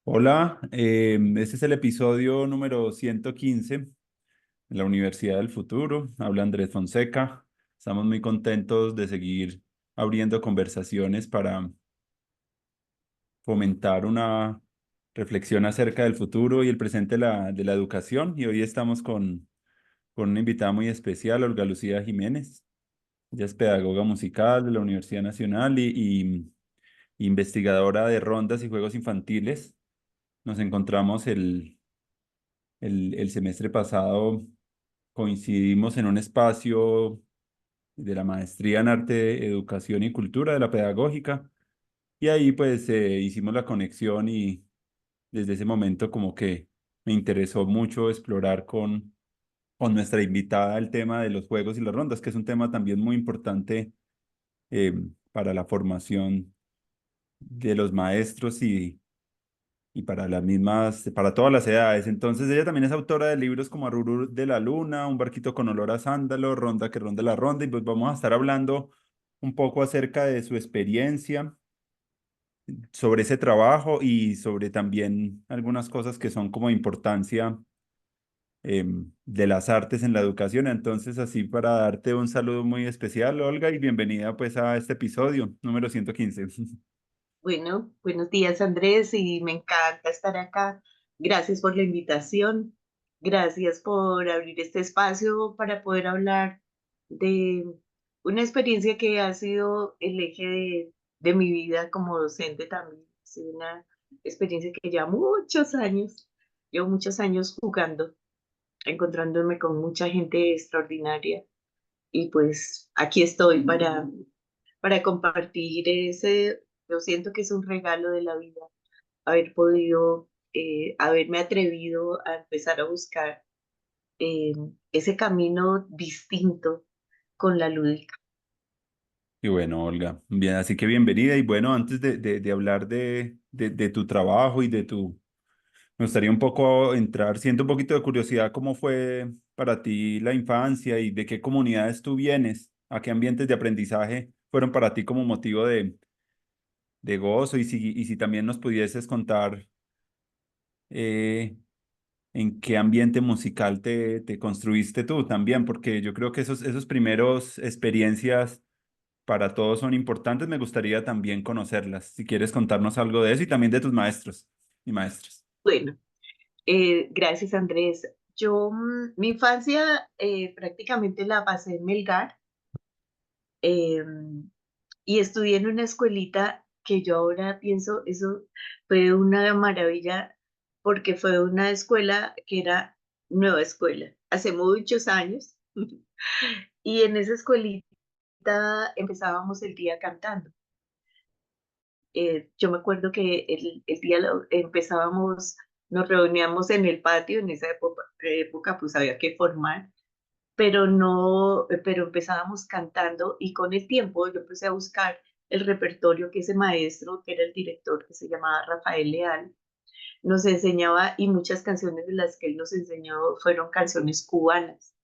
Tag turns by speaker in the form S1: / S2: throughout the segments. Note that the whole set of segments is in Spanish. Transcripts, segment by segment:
S1: Hola, este es el episodio número 115 de la Universidad del Futuro. Habla Andrés Fonseca. Estamos muy contentos de seguir abriendo conversaciones para fomentar una reflexión acerca del futuro y el presente de la educación. Y hoy estamos con una invitada muy especial, Olga Lucía Jiménez. Ella es pedagoga musical de la Universidad Nacional y investigadora de rondas y juegos infantiles. Nos encontramos el semestre pasado, coincidimos en un espacio de la maestría en arte, educación y cultura de la pedagógica, y ahí pues hicimos la conexión y desde ese momento como que me interesó mucho explorar con nuestra invitada el tema de los juegos y las rondas, que es un tema también muy importante eh, para la formación de los maestros y para las mismas, para todas las edades. Entonces ella también es autora de libros como Arurú de la Luna, Un barquito con olor a sándalo, Ronda que ronda la ronda, y pues vamos a estar hablando un poco acerca de su experiencia, sobre ese trabajo y sobre también algunas cosas que son como importancia de las artes en la educación. Entonces, así para darte un saludo muy especial, Olga, y bienvenida pues a este episodio número 115.
S2: Bueno, buenos días Andrés y me encanta estar acá. Gracias por la invitación. Gracias por abrir este espacio para poder hablar de una experiencia que ha sido el eje de mi vida como docente también. Ha sido una experiencia que lleva muchos años. Llevo muchos años jugando, encontrándome con mucha gente extraordinaria y pues aquí estoy para compartir ese, yo siento que es un regalo de la vida, haber podido, haberme atrevido a empezar a buscar eh, ese camino distinto con la lúdica.
S1: Y bueno, Olga, bien, así que bienvenida. Y bueno, antes de hablar de tu trabajo y me gustaría un poco entrar, siento un poquito de curiosidad, ¿cómo fue para ti la infancia y de qué comunidades tú vienes? ¿A qué ambientes de aprendizaje fueron para ti como motivo de gozo? Y si también nos pudieses contar eh, en qué ambiente musical te construiste tú también, porque yo creo que esos primeros experiencias para todos son importantes. Me gustaría también conocerlas. Si quieres contarnos algo de eso y también de tus maestros y maestras.
S2: Bueno, gracias Andrés. Yo mi infancia prácticamente la pasé en Melgar eh, y estudié en una escuelita que yo ahora pienso, eso fue una maravilla porque fue una escuela que era nueva escuela, hace muchos años. Y en esa escuelita empezábamos el día cantando. Yo me acuerdo que el día empezábamos, nos reuníamos en el patio, en esa época pues había que formar, pero no, pero empezábamos cantando y con el tiempo yo empecé a buscar el repertorio que ese maestro, que era el director, que se llamaba Rafael Leal, nos enseñaba y muchas canciones de las que él nos enseñó fueron canciones cubanas.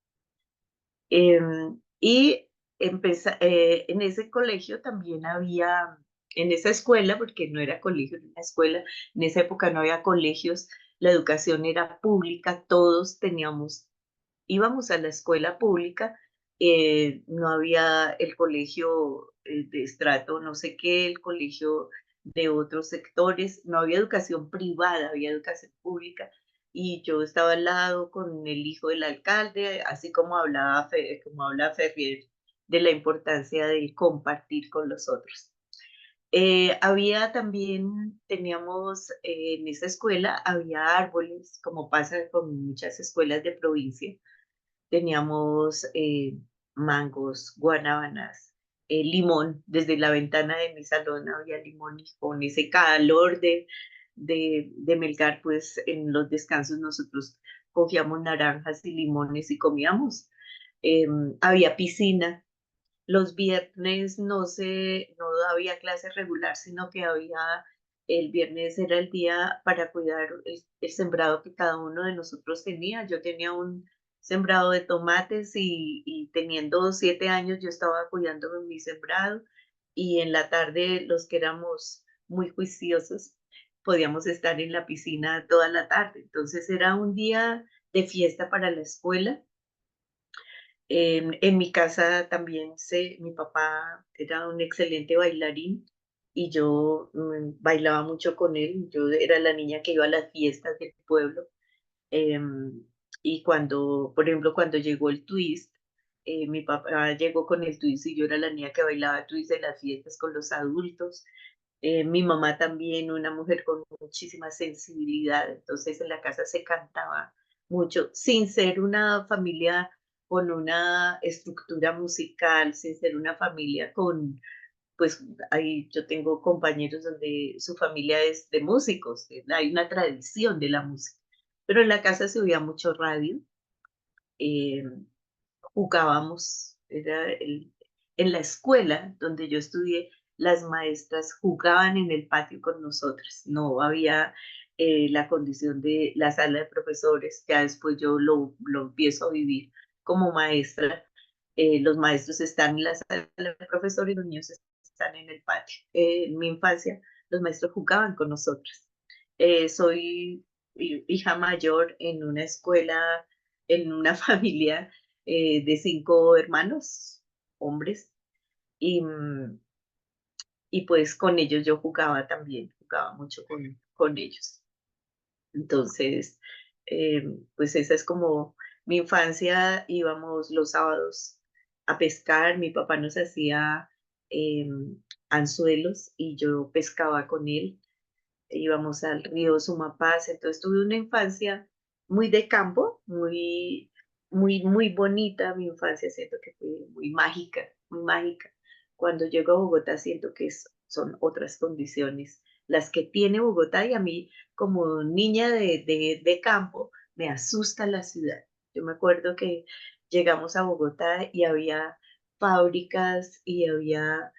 S2: Y en ese colegio también había, en esa escuela, porque no era colegio, era una escuela, en esa época no había colegios, la educación era pública, todos teníamos, íbamos a la escuela pública, no había el colegio de estrato, no sé qué, el colegio de otros sectores, no había educación privada, había educación pública y yo estaba al lado con el hijo del alcalde, así como hablaba, como habla Ferrier de la importancia de compartir con los otros. Había también, teníamos en esa escuela, había árboles, como pasa con muchas escuelas de provincia. Teníamos mangos, guanábanas, limón. Desde la ventana de mi salón había limón y con ese calor de Melgar, pues en los descansos nosotros cogíamos naranjas y limones y comíamos. Había piscina. Los viernes no había clase regular, sino que el viernes era el día para cuidar el sembrado que cada uno de nosotros tenía. Yo tenía un sembrado de tomates y teniendo 7 años yo estaba cuidando mi sembrado y en la tarde los que éramos muy juiciosos podíamos estar en la piscina toda la tarde. Entonces era un día de fiesta para la escuela. En mi casa también mi papá era un excelente bailarín y yo bailaba mucho con él. Yo era la niña que iba a las fiestas del pueblo. Em, y cuando, por ejemplo, cuando llegó el twist, mi papá llegó con el twist y yo era la niña que bailaba twist en las fiestas con los adultos. Mi mamá también, una mujer con muchísima sensibilidad, entonces en la casa se cantaba mucho, sin ser una familia con una estructura musical, sin ser una familia con, pues ahí yo tengo compañeros donde su familia es de músicos, hay una tradición de la música, pero en la casa se oía mucho radio, eh, jugábamos, en la escuela donde yo estudié, las maestras jugaban en el patio con nosotras, no había la condición de la sala de profesores, ya después yo lo empiezo a vivir como maestra, los maestros están en la sala de profesores y los niños están en el patio. En mi infancia, los maestros jugaban con nosotras. Soy hija mayor en una escuela, en una familia de 5 hermanos, hombres, y, y pues con ellos yo jugaba también, jugaba mucho con ellos. Entonces, pues esa es como mi infancia, íbamos los sábados a pescar, mi papá nos hacía anzuelos y yo pescaba con él, íbamos al río Sumapaz, entonces tuve una infancia muy de campo, muy bonita, mi infancia siento que fue muy mágica, muy mágica. Cuando llego a Bogotá siento que son otras condiciones las que tiene Bogotá y a mí como niña de campo me asusta la ciudad. Yo me acuerdo que llegamos a Bogotá y había fábricas y había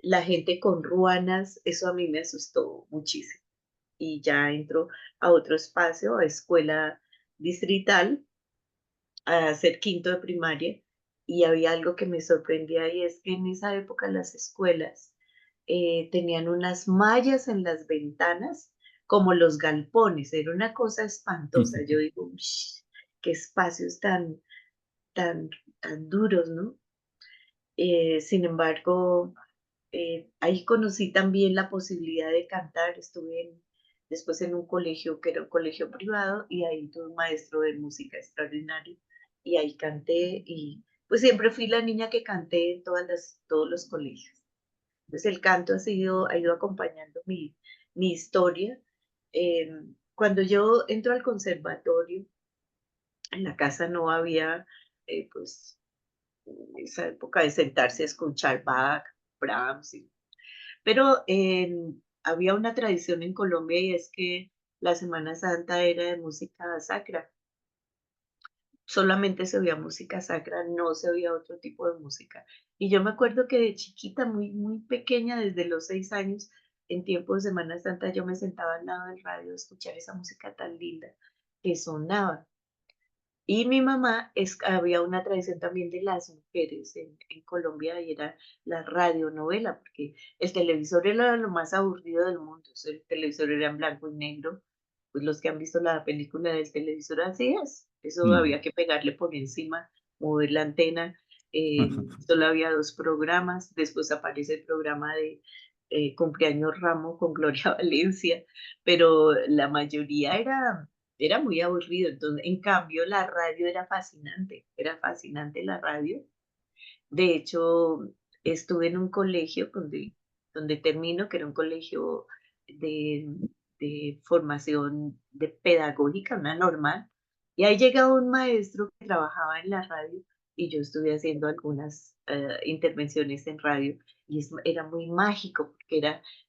S2: la gente con ruanas, eso a mí me asustó muchísimo y ya entro a otro espacio, a escuela distrital, a hacer quinto de primaria, y había algo que me sorprendía y es que en esa época las escuelas tenían unas mallas en las ventanas como los galpones, era una cosa espantosa. Yo digo, "Ush, qué espacios tan, tan duros, ¿no?" Sin embargo, ahí conocí también la posibilidad de cantar. Estuve después en un colegio que era un colegio privado y ahí tuve un maestro de música extraordinario y ahí canté y pues siempre fui la niña que canté en todos los colegios. Entonces el canto ha ido acompañando mi historia. Cuando yo entro al conservatorio, en la casa no había, pues, esa época de sentarse a escuchar Bach, Brahms, pero había una tradición en Colombia y es que la Semana Santa era de música sacra. Solamente se oía música sacra, no se oía otro tipo de música. Y yo me acuerdo que de chiquita, muy pequeña, desde los 6 años, en tiempo de Semana Santa, yo me sentaba al lado del radio a escuchar esa música tan linda que sonaba. Y mi mamá, había una tradición también de las mujeres en Colombia y era la radionovela, porque el televisor era lo más aburrido del mundo, o sea, el televisor era en blanco y negro, pues los que han visto la película del televisor así es, eso
S1: Mm.
S2: había que pegarle por encima, mover la antena, solo había 2 programas, después aparece el programa de Cumpleaños Ramo con Gloria Valencia, pero la mayoría era muy aburrido. Entonces, en cambio, la radio era fascinante la radio. De hecho, estuve en un colegio donde termino, que era un colegio de, de formación de pedagógica, una normal, y ahí llegaba un maestro que trabajaba en la radio y yo estuve haciendo algunas intervenciones en radio y era muy mágico porque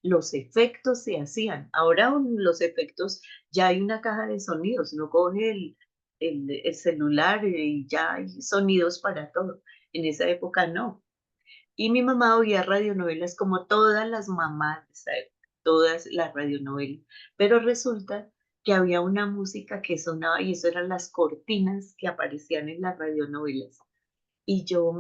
S2: los efectos se hacían. Ahora los efectos, ya hay una caja de sonidos, uno coge el celular y ya hay sonidos para todo. En esa época no. Y mi mamá oía radionovelas como todas las mamás de esa época, todas las radionovelas. Pero resulta que había una música que sonaba y eso eran las cortinas que aparecían en las radionovelas. Y yo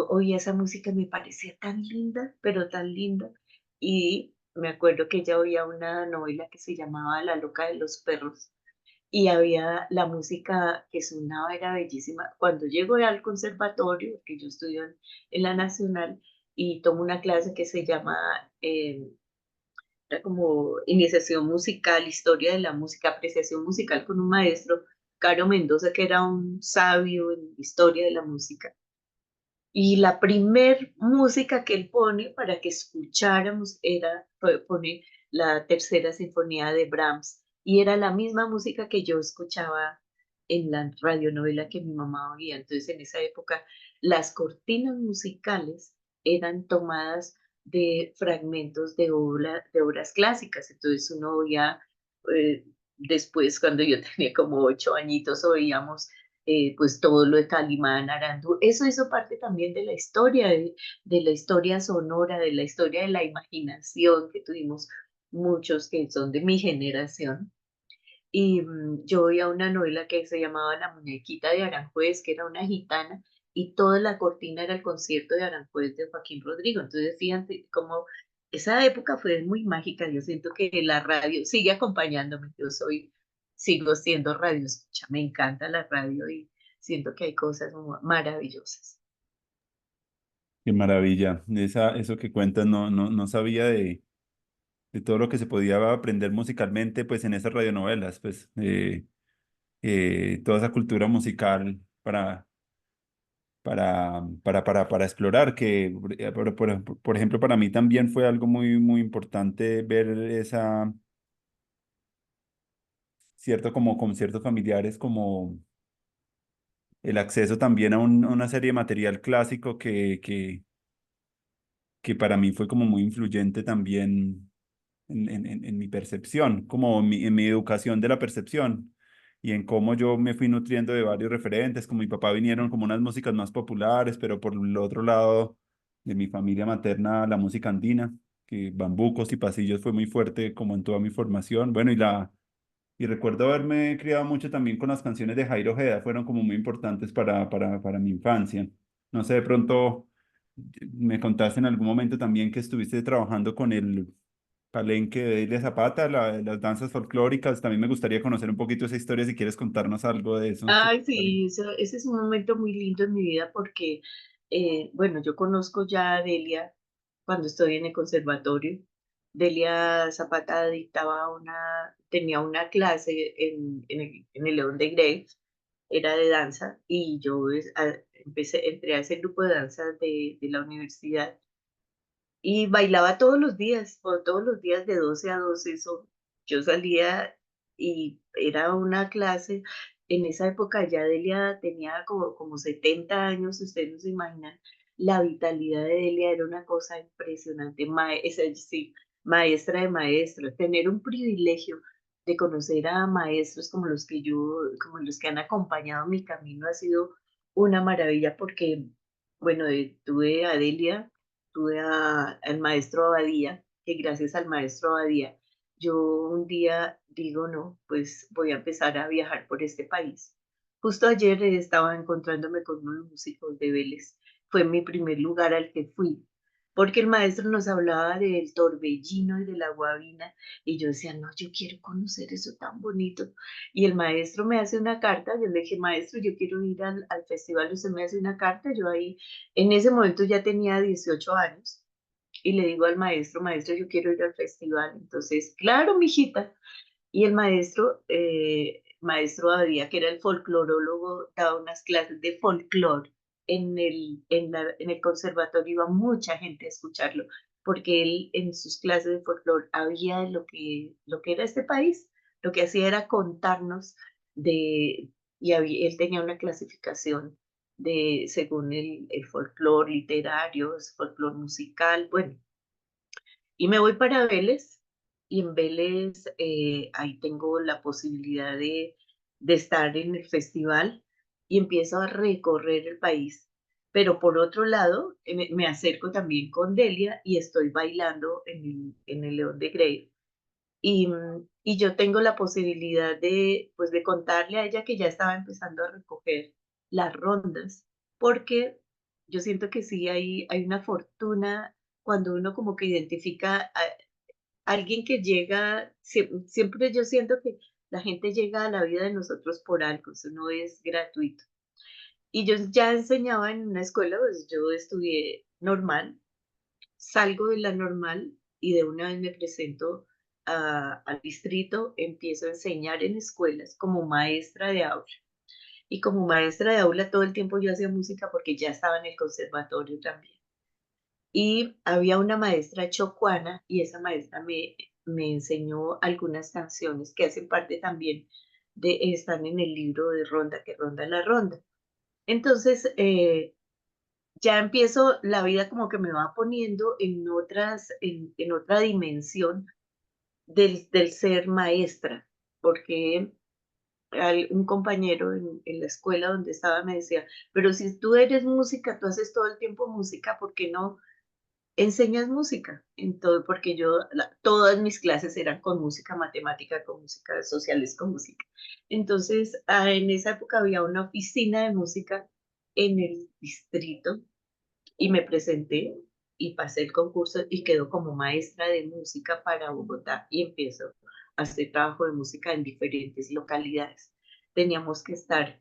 S2: oía esa música y me parecía tan linda, pero tan linda. Y me acuerdo que ella oía una novela que se llamaba La loca de los perros y había la música que sonaba era bellísima. Cuando llego al conservatorio, que yo estudio en la Nacional, y tomo una clase que se llama, era como iniciación musical, historia de la música, apreciación musical con un maestro, Caro Mendoza, que era un sabio en historia de la música. Y la primer música que él pone para que escucháramos pone la tercera sinfonía de Brahms y era la misma música que yo escuchaba en la radionovela que mi mamá oía. Entonces, en esa época, las cortinas musicales eran tomadas de fragmentos de obras clásicas. Entonces, uno oía, después, cuando yo tenía como 8 añitos, oíamos pues todo lo de Calimán, Arandú, eso hizo parte también de la historia, de la historia sonora, de la historia de la imaginación que tuvimos muchos que son de mi generación. Y yo oía una novela que se llamaba La muñequita de Aranjuez, que era una gitana, y toda la cortina era el concierto de Aranjuez de Joaquín Rodrigo. Entonces, fíjate cómo esa época fue muy mágica. Yo siento que la radio sigue acompañándome. Sigo siendo radio escucha, me encanta la radio y siento que hay cosas maravillosas.
S1: Qué maravilla. Eso que cuentas no sabía de todo lo que se podía aprender musicalmente pues en esas radionovelas, pues toda esa cultura musical para explorar, que por ejemplo para mí también fue algo muy importante ver esa, cierto, como conciertos familiares, como el acceso también a una serie de material clásico que para mí fue como muy influyente también en mi percepción, como en mi educación de la percepción y en cómo yo me fui nutriendo de varios referentes, como mi papá vinieron como unas músicas más populares, pero por el otro lado de mi familia materna, la música andina, que bambucos y pasillos fue muy fuerte como en toda mi formación. Bueno, y recuerdo haberme criado mucho también con las canciones de Jairo Ojeda, fueron como muy importantes para mi infancia. No sé, de pronto me contaste en algún momento también que estuviste trabajando con el Palenque de Ilia Zapata, las danzas folclóricas. También me gustaría conocer un poquito esa historia si quieres contarnos algo de eso.
S2: Ay, sí, ese es un momento muy lindo en mi vida porque, bueno, yo conozco ya a Delia cuando estoy en el conservatorio. Delia Zapata tenía una clase en el León de Grey, era de danza, y yo entré a ese grupo de danza de la universidad y bailaba todos los días, todos los días de 12 a 12, eso. Yo salía y era una clase. En esa época ya Delia tenía como 70 años, ustedes no se imaginan. La vitalidad de Delia era una cosa impresionante. Sí, maestra de maestros. Tener un privilegio de conocer a maestros como los que han acompañado mi camino ha sido una maravilla porque, bueno, tuve a Delia, tuve al maestro Abadía, que gracias al maestro Abadía, yo un día digo, no, pues voy a empezar a viajar por este país. Justo ayer estaba encontrándome con unos músicos de Vélez. Fue mi primer lugar al que fui, porque el maestro nos hablaba del torbellino y de la guabina, y yo decía, no, yo quiero conocer eso tan bonito. Y el maestro me hace una carta, yo le dije, maestro, yo quiero ir al festival, usted me hace una carta, yo ahí en ese momento ya tenía 18 años y le digo al maestro, maestro, yo quiero ir al festival. Entonces, claro, mijita. Y el maestro Abadía, que era el folclorólogo, daba unas clases de folclore en el conservatorio. Iba mucha gente a escucharlo, porque él en sus clases de folclore había lo que era este país. Lo que hacía era contarnos él tenía una clasificación según el folclore literario, el folclore musical, bueno, y me voy para Vélez y en Vélez ahí tengo la posibilidad de estar en el festival y empiezo a recorrer el país. Pero por otro lado, me acerco también con Delia y estoy bailando en el León de Grey. Y yo tengo la posibilidad pues, de contarle a ella que ya estaba empezando a recoger las rondas, porque yo siento que sí hay una fortuna cuando uno como que identifica alguien que llega, siempre yo siento que la gente llega a la vida de nosotros por algo, eso no es gratuito. Y yo ya enseñaba en una escuela, pues yo estudié normal, salgo de la normal y de una vez me presento al distrito, empiezo a enseñar en escuelas como maestra de aula. Y como maestra de aula todo el tiempo yo hacía música porque ya estaba en el conservatorio también. Y había una maestra chocuana y esa maestra me enseñó algunas canciones que hacen parte también están en el libro de Ronda, que ronda la ronda. Entonces, ya empiezo, la vida como que me va poniendo en otra dimensión del ser maestra, porque un compañero en la escuela donde estaba me decía, pero si tú eres música, tú haces todo el tiempo música, ¿por qué no enseñas música? Entonces, porque todas mis clases eran con música, matemática, con música, sociales con música. Entonces, en esa época había una oficina de música en el distrito y me presenté y pasé el concurso y quedo como maestra de música para Bogotá y empiezo a hacer trabajo de música en diferentes localidades. Teníamos que estar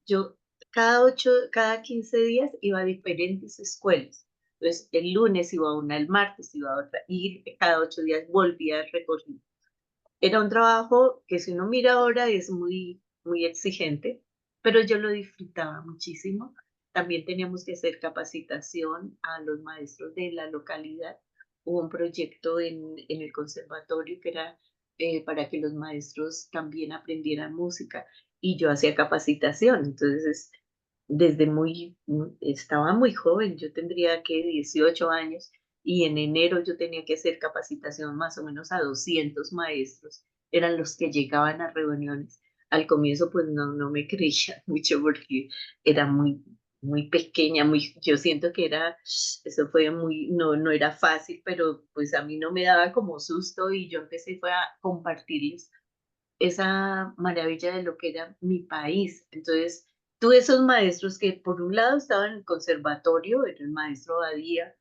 S2: yo cada 15 días iba a diferentes escuelas. Entonces, el lunes iba a una, el martes iba a otra y cada 8 días volvía al recorrido. Era un trabajo que si uno mira ahora es muy, muy exigente, pero yo lo disfrutaba muchísimo. También teníamos que hacer capacitación a los maestros de la localidad. Hubo un proyecto en el conservatorio que era para que los maestros también aprendieran música y yo hacía capacitación. Entonces, estaba muy joven, yo tendría que 18 años y en enero yo tenía que hacer capacitación más o menos a 200 maestros, eran los que llegaban a reuniones. Al comienzo pues no me creía mucho porque era muy pequeña, yo siento que eso fue no era fácil, pero pues a mí no me daba como susto y yo empecé fue a compartirles esa maravilla de lo que era mi país. Entonces, tuve esos maestros que por un lado estaban en el conservatorio, era el maestro Badía,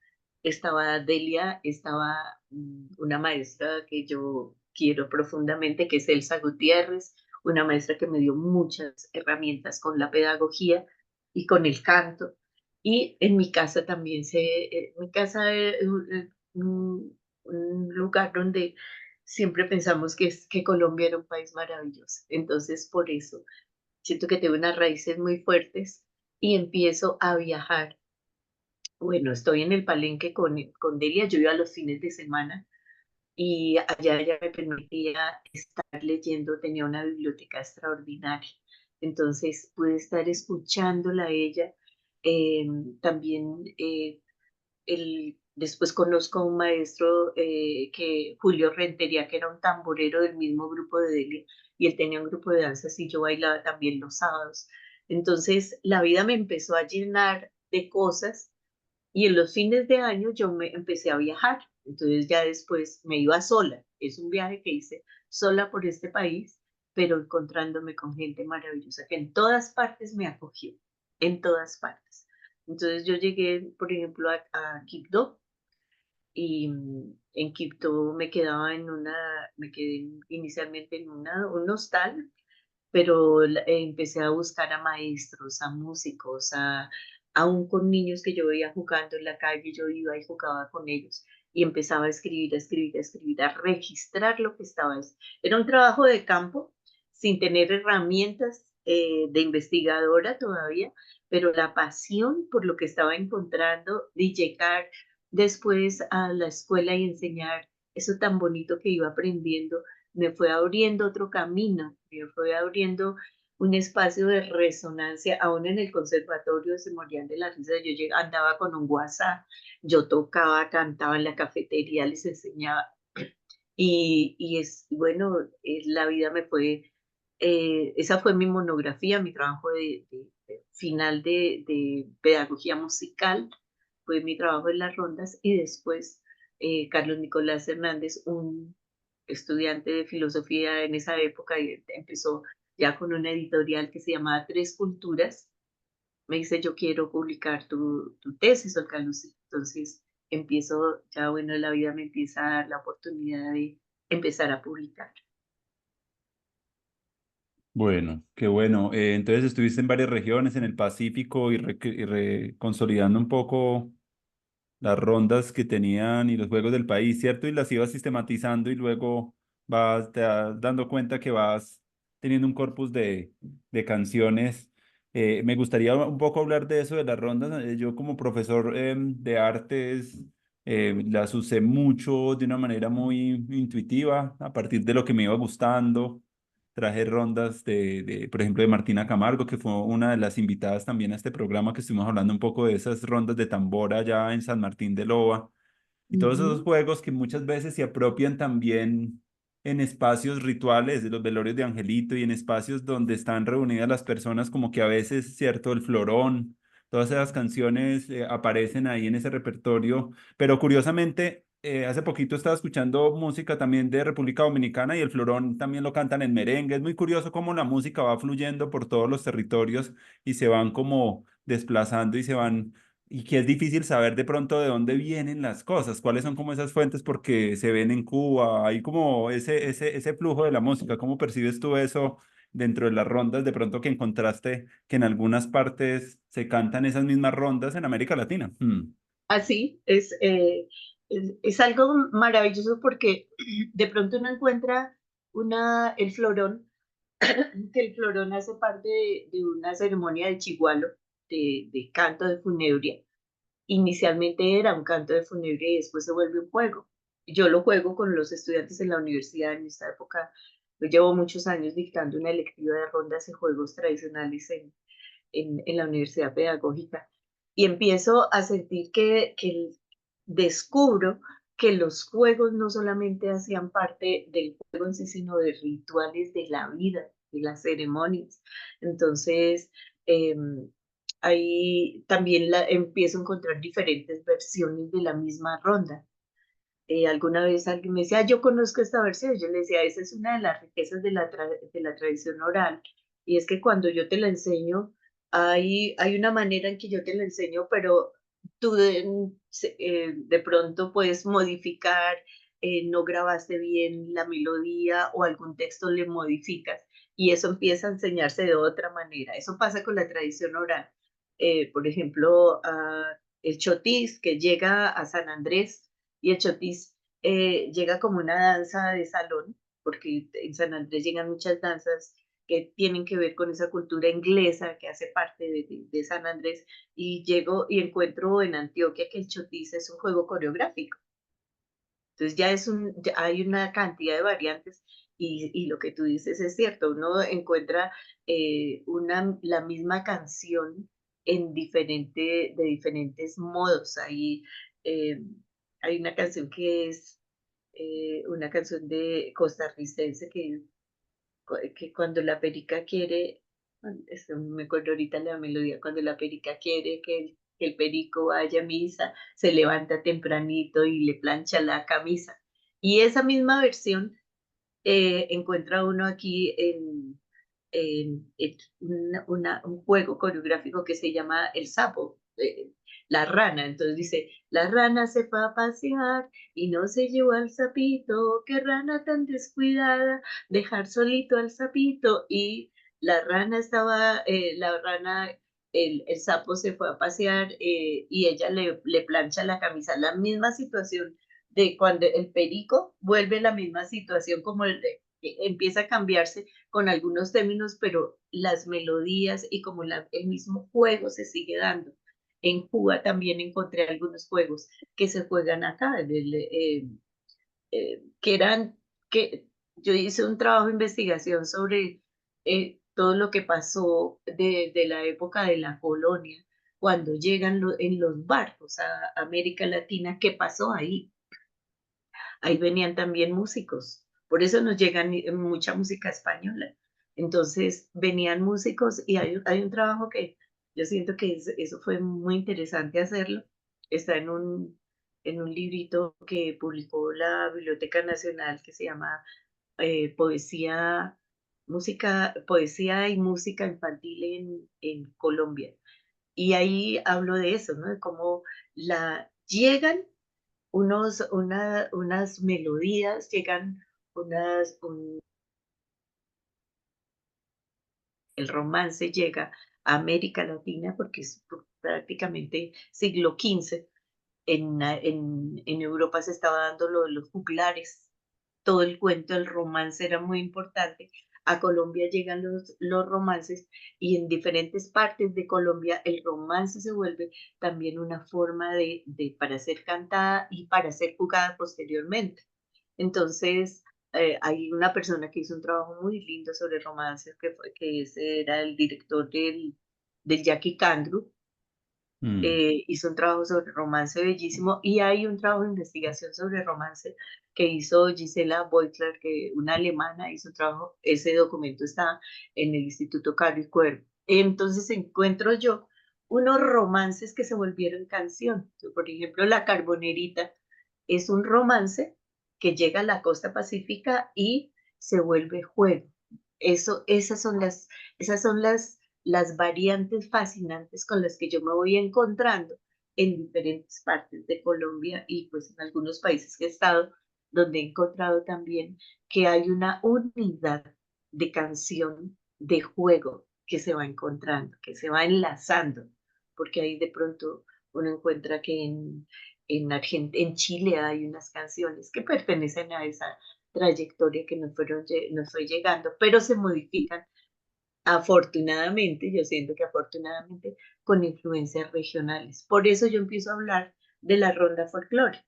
S2: estaba Delia, estaba una maestra que yo quiero profundamente, que es Elsa Gutiérrez, una maestra que me dio muchas herramientas con la pedagogía y con el canto. Y en mi casa también mi casa es un lugar donde siempre pensamos que Colombia era un país maravilloso. Entonces, por eso, siento que tengo unas raíces muy fuertes y empiezo a viajar. Bueno, estoy en el Palenque con Delia, yo iba a los fines de semana y allá ella me permitía estar leyendo, tenía una biblioteca extraordinaria. Entonces, pude estar escuchándola a ella. También después conozco a un maestro Julio Rentería, que era un tamborero del mismo grupo de Delia, y él tenía un grupo de danzas y yo bailaba también los sábados. Entonces, la vida me empezó a llenar de cosas y en los fines de año yo me empecé a viajar. Entonces, ya después me iba sola. Es un viaje que hice sola por este país, pero encontrándome con gente maravillosa que en todas partes me acogió, en todas partes. Entonces yo llegué, por ejemplo, a Quibdó y en Quibdó me quedé inicialmente en un hostal, pero empecé a buscar a maestros, a músicos, aún con niños que yo veía jugando en la calle, yo iba y jugaba con ellos y empezaba a escribir, a escribir, a escribir, a registrar lo que estaba. Era un trabajo de campo sin tener herramientas de investigadora todavía, pero la pasión por lo que estaba encontrando de llegar después a la escuela y enseñar eso tan bonito que iba aprendiendo me fue abriendo otro camino, me fue abriendo un espacio de resonancia, aún en el conservatorio se morían de la risa, andaba con un WhatsApp, yo tocaba, cantaba en la cafetería, les enseñaba, bueno, la vida me fue, esa fue mi monografía, mi trabajo de final de pedagogía musical, fue mi trabajo en las rondas y después Carlos Nicolás Hernández, un estudiante de filosofía en esa época y empezó ya con una editorial que se llamaba Tres Culturas, me dice, yo quiero publicar tu tesis, Olga Lucía. Entonces empiezo, ya bueno, la vida me empieza a dar la oportunidad de empezar a publicar.
S1: Bueno, qué bueno. Entonces estuviste en varias regiones en el Pacífico y consolidando un poco las rondas que tenían y los juegos del país, ¿cierto? Y las ibas sistematizando y luego te vas dando cuenta que vas teniendo un corpus de canciones. Me gustaría un poco hablar de eso, de las rondas. Yo como profesor de artes las usé mucho de una manera muy intuitiva, a partir de lo que me iba gustando. Traje rondas por ejemplo, de Martina Camargo, que fue una de las invitadas también a este programa, que estuvimos hablando un poco de esas rondas de tambora allá en San Martín de Loa. Y todos esos
S2: Ujú.
S1: juegos que muchas veces se apropian también en espacios rituales de los velorios de Angelito y en espacios donde están reunidas las personas, como que a veces, cierto, el florón, todas esas canciones aparecen ahí en ese repertorio. Pero curiosamente, hace poquito estaba escuchando música también de República Dominicana y el florón también lo cantan en merengue. Es muy curioso cómo la música va fluyendo por todos los territorios y se van como desplazando y se van y que es difícil saber de pronto de dónde vienen las cosas, cuáles son como esas fuentes porque se ven en Cuba, hay como ese flujo de la música. ¿Cómo percibes tú eso dentro de las rondas de pronto que encontraste que en algunas partes se cantan esas mismas rondas en América Latina?
S2: Así es algo maravilloso porque de pronto uno encuentra el florón, que el florón hace parte de una ceremonia de chigualo, de canto de funebria. Inicialmente era un canto de funebria y después se vuelve un juego. Yo lo juego con los estudiantes en la universidad en esta época. Yo llevo muchos años dictando una electiva de rondas y juegos tradicionales en la universidad pedagógica y empiezo a sentir que descubro que los juegos no solamente hacían parte del juego en sí, sino de rituales de la vida, de las ceremonias. Entonces, eh, ahí también empiezo a encontrar diferentes versiones de la misma ronda. Alguna vez alguien me decía, "Ah, yo conozco esta versión", yo le decía, esa es una de las riquezas de la tradición oral, y es que cuando yo te la enseño, hay una manera en que yo te la enseño, pero tú de pronto puedes modificar, no grabaste bien la melodía o algún texto le modificas, y eso empieza a enseñarse de otra manera. Eso pasa con la tradición oral. Por ejemplo, el chotis que llega a San Andrés, y el chotis llega como una danza de salón, porque en San Andrés llegan muchas danzas que tienen que ver con esa cultura inglesa que hace parte de San Andrés, y llego y encuentro en Antioquia que el chotis es un juego coreográfico. Entonces ya hay una cantidad de variantes y lo que tú dices es cierto, uno encuentra la misma canción de diferentes modos. Eh, hay una canción que es una canción de costarricense que cuando la perica quiere, no me acuerdo ahorita la melodía, cuando la perica quiere que el perico vaya a misa, se levanta tempranito y le plancha la camisa. Y esa misma versión encuentra uno aquí en un juego coreográfico que se llama El Sapo, la rana. Entonces dice, la rana se fue a pasear y no se llevó al sapito, qué rana tan descuidada, dejar solito al sapito. Y la rana, el sapo se fue a pasear y ella le plancha la camisa. La misma situación de cuando el perico vuelve la misma situación como empieza a cambiarse con algunos términos, pero las melodías y como el mismo juego se sigue dando. En Cuba también encontré algunos juegos que se juegan acá, que eran, que yo hice un trabajo de investigación sobre todo lo que pasó de la época de la colonia, cuando llegan en los barcos a América Latina, ¿qué pasó ahí? Ahí venían también músicos, por eso nos llegan mucha música española. Entonces venían músicos y hay un trabajo que yo siento que eso fue muy interesante hacerlo. Está en un librito que publicó la Biblioteca Nacional que se llama Poesía y Música Infantil en Colombia. Y ahí hablo de eso, ¿no? De cómo llegan unas melodías, llegan unas, el romance llega a América Latina porque es prácticamente siglo XV. En Europa se estaba dando lo de los juglares, todo el cuento del romance era muy importante. A Colombia llegan los romances y en diferentes partes de Colombia el romance se vuelve también una forma para ser cantada y para ser jugada posteriormente. Entonces, hay una persona que hizo un trabajo muy lindo sobre romances, que ese era el director del Jackie Candru.
S1: Mm,
S2: Hizo un trabajo sobre romance bellísimo y hay un trabajo de investigación sobre romance que hizo Gisela Beutler, que una alemana hizo un trabajo, ese documento está en el Instituto Carlo y Cuervo. Entonces encuentro yo unos romances que se volvieron canción. Por ejemplo, La Carbonerita es un romance que llega a la costa pacífica y se vuelve juego. Eso, esas son las variantes fascinantes con las que yo me voy encontrando en diferentes partes de Colombia y pues en algunos países que he estado, donde he encontrado también que hay una unidad de canción, de juego que se va encontrando, que se va enlazando, porque ahí de pronto uno encuentra que en Chile hay unas canciones que pertenecen a esa trayectoria que nos fue llegando, pero se modifican afortunadamente, yo siento que afortunadamente, con influencias regionales. Por eso yo empiezo a hablar de la ronda folclórica,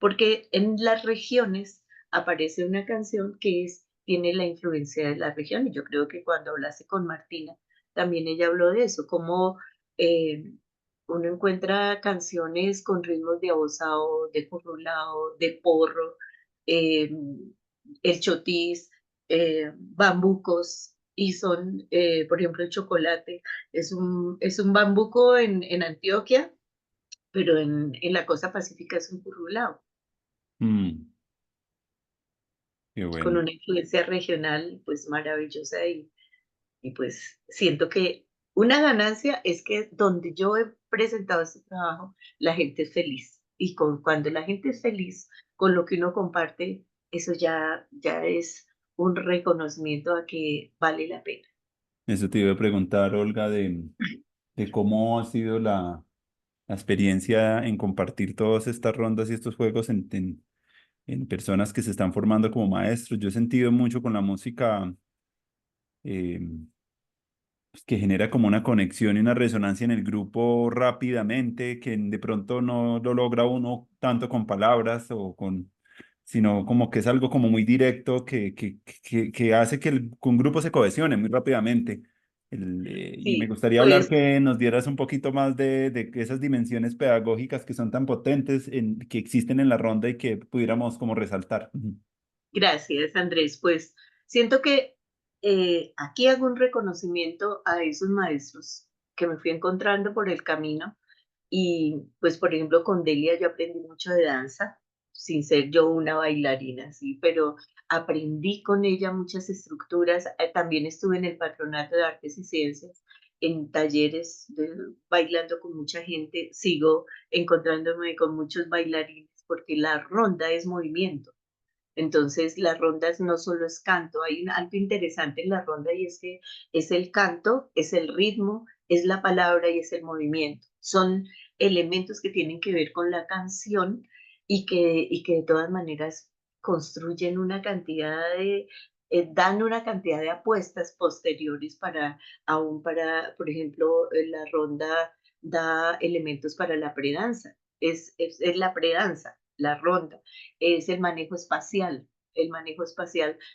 S2: porque en las regiones aparece una canción tiene la influencia de la región, y yo creo que cuando hablaste con Martina, también ella habló de eso, cómo eh, uno encuentra canciones con ritmos de abosao, de currulao, de porro, eh, el chotis, bambucos, y son, por ejemplo, el chocolate, es un bambuco en Antioquia, pero en la costa pacífica es un currulao,
S1: mm, qué
S2: con
S1: bueno.
S2: una influencia regional pues maravillosa y pues siento que una ganancia es que donde yo he presentado este trabajo, la gente es feliz. Y cuando la gente es feliz con lo que uno comparte, eso ya es un reconocimiento a que vale la pena.
S1: Eso te iba a preguntar, Olga, de cómo ha sido la experiencia en compartir todas estas rondas y estos juegos en personas que se están formando como maestros. Yo he sentido mucho con la música eh, pues, que genera como una conexión y una resonancia en el grupo rápidamente, que de pronto no lo logra uno tanto con palabras sino como que es algo como muy directo que hace que que un grupo se cohesione muy rápidamente. Y me
S2: Sí,
S1: gustaría hablar
S2: pues
S1: que nos dieras un poquito más de esas dimensiones pedagógicas que son tan potentes, que existen en la ronda y que pudiéramos como resaltar. Ujú.
S2: gracias, Andrés. Pues siento que aquí hago un reconocimiento a esos maestros que me fui encontrando por el camino. Y pues, por ejemplo, con Delia yo aprendí mucho de danza, sin ser yo una bailarina, sí, pero aprendí con ella muchas estructuras. También estuve en el Patronato de Artes y Ciencias, en talleres bailando con mucha gente. Sigo encontrándome con muchos bailarines porque la ronda es movimiento. Entonces, las rondas no solo es canto, hay algo interesante en la ronda y es que es el canto, es el ritmo, es la palabra y es el movimiento. Son elementos que tienen que ver con la canción y que de todas maneras construyen una cantidad dan una cantidad de apuestas posteriores por ejemplo, la ronda da elementos para la predanza, es la predanza, la ronda es el manejo espacial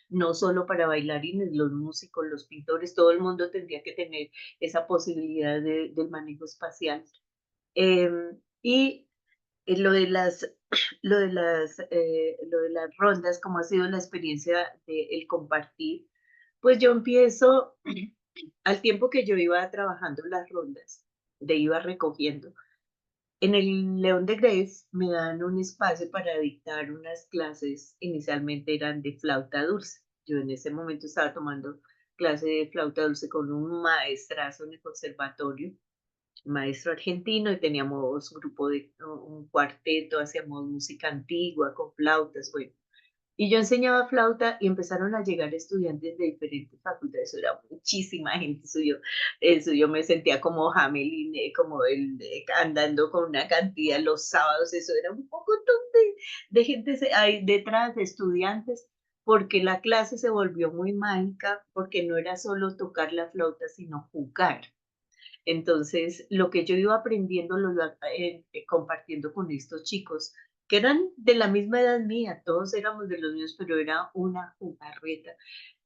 S2: no solo para bailarines, los músicos, los pintores, todo el mundo tendría que tener esa posibilidad del manejo espacial. Y lo de lo de las rondas, como ha sido la experiencia de el compartir, pues yo empiezo al tiempo que yo iba trabajando las rondas, de iba recogiendo. En el León de Greiff me dan un espacio para dictar unas clases, inicialmente eran de flauta dulce. Yo en ese momento estaba tomando clase de flauta dulce con un maestrazo en el conservatorio maestro argentino y teníamos grupo de un cuarteto, hacíamos música antigua con flautas, bueno. Y yo enseñaba flauta y empezaron a llegar estudiantes de diferentes facultades, eso era muchísima gente, eso yo me sentía como Hamelin, como andando con una cantidad los sábados, eso era un poco de gente ahí detrás, de estudiantes, porque la clase se volvió muy mágica, porque no era solo tocar la flauta, sino jugar. Entonces, lo que yo iba aprendiendo lo iba compartiendo con estos chicos, que eran de la misma edad mía, todos éramos de los mismos, pero era una jugarreta.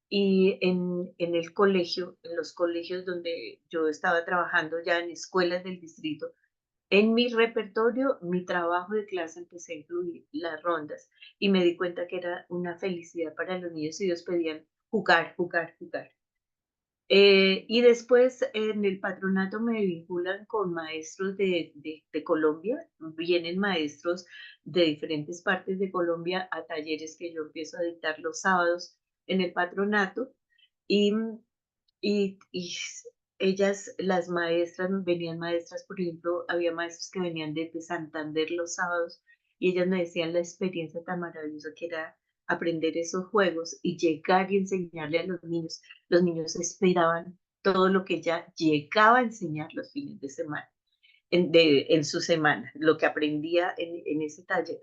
S2: Y en el colegio, en los colegios donde yo estaba trabajando ya en escuelas del distrito, en mi repertorio, mi trabajo de clase empecé a incluir las rondas y me di cuenta que era una felicidad para los niños y ellos pedían jugar, jugar, jugar. Y después en el patronato me vinculan con maestros de Colombia, vienen maestros de diferentes partes de Colombia a talleres que yo empiezo a dictar los sábados en el patronato y, y ellas, las maestras, venían maestras, por ejemplo, había maestros que venían desde Santander los sábados y ellas me decían la experiencia tan maravillosa que era aprender esos juegos y llegar y enseñarle a los niños. Los niños esperaban todo lo que ella llegaba a enseñar los fines de semana, en su semana, lo que aprendía en ese taller.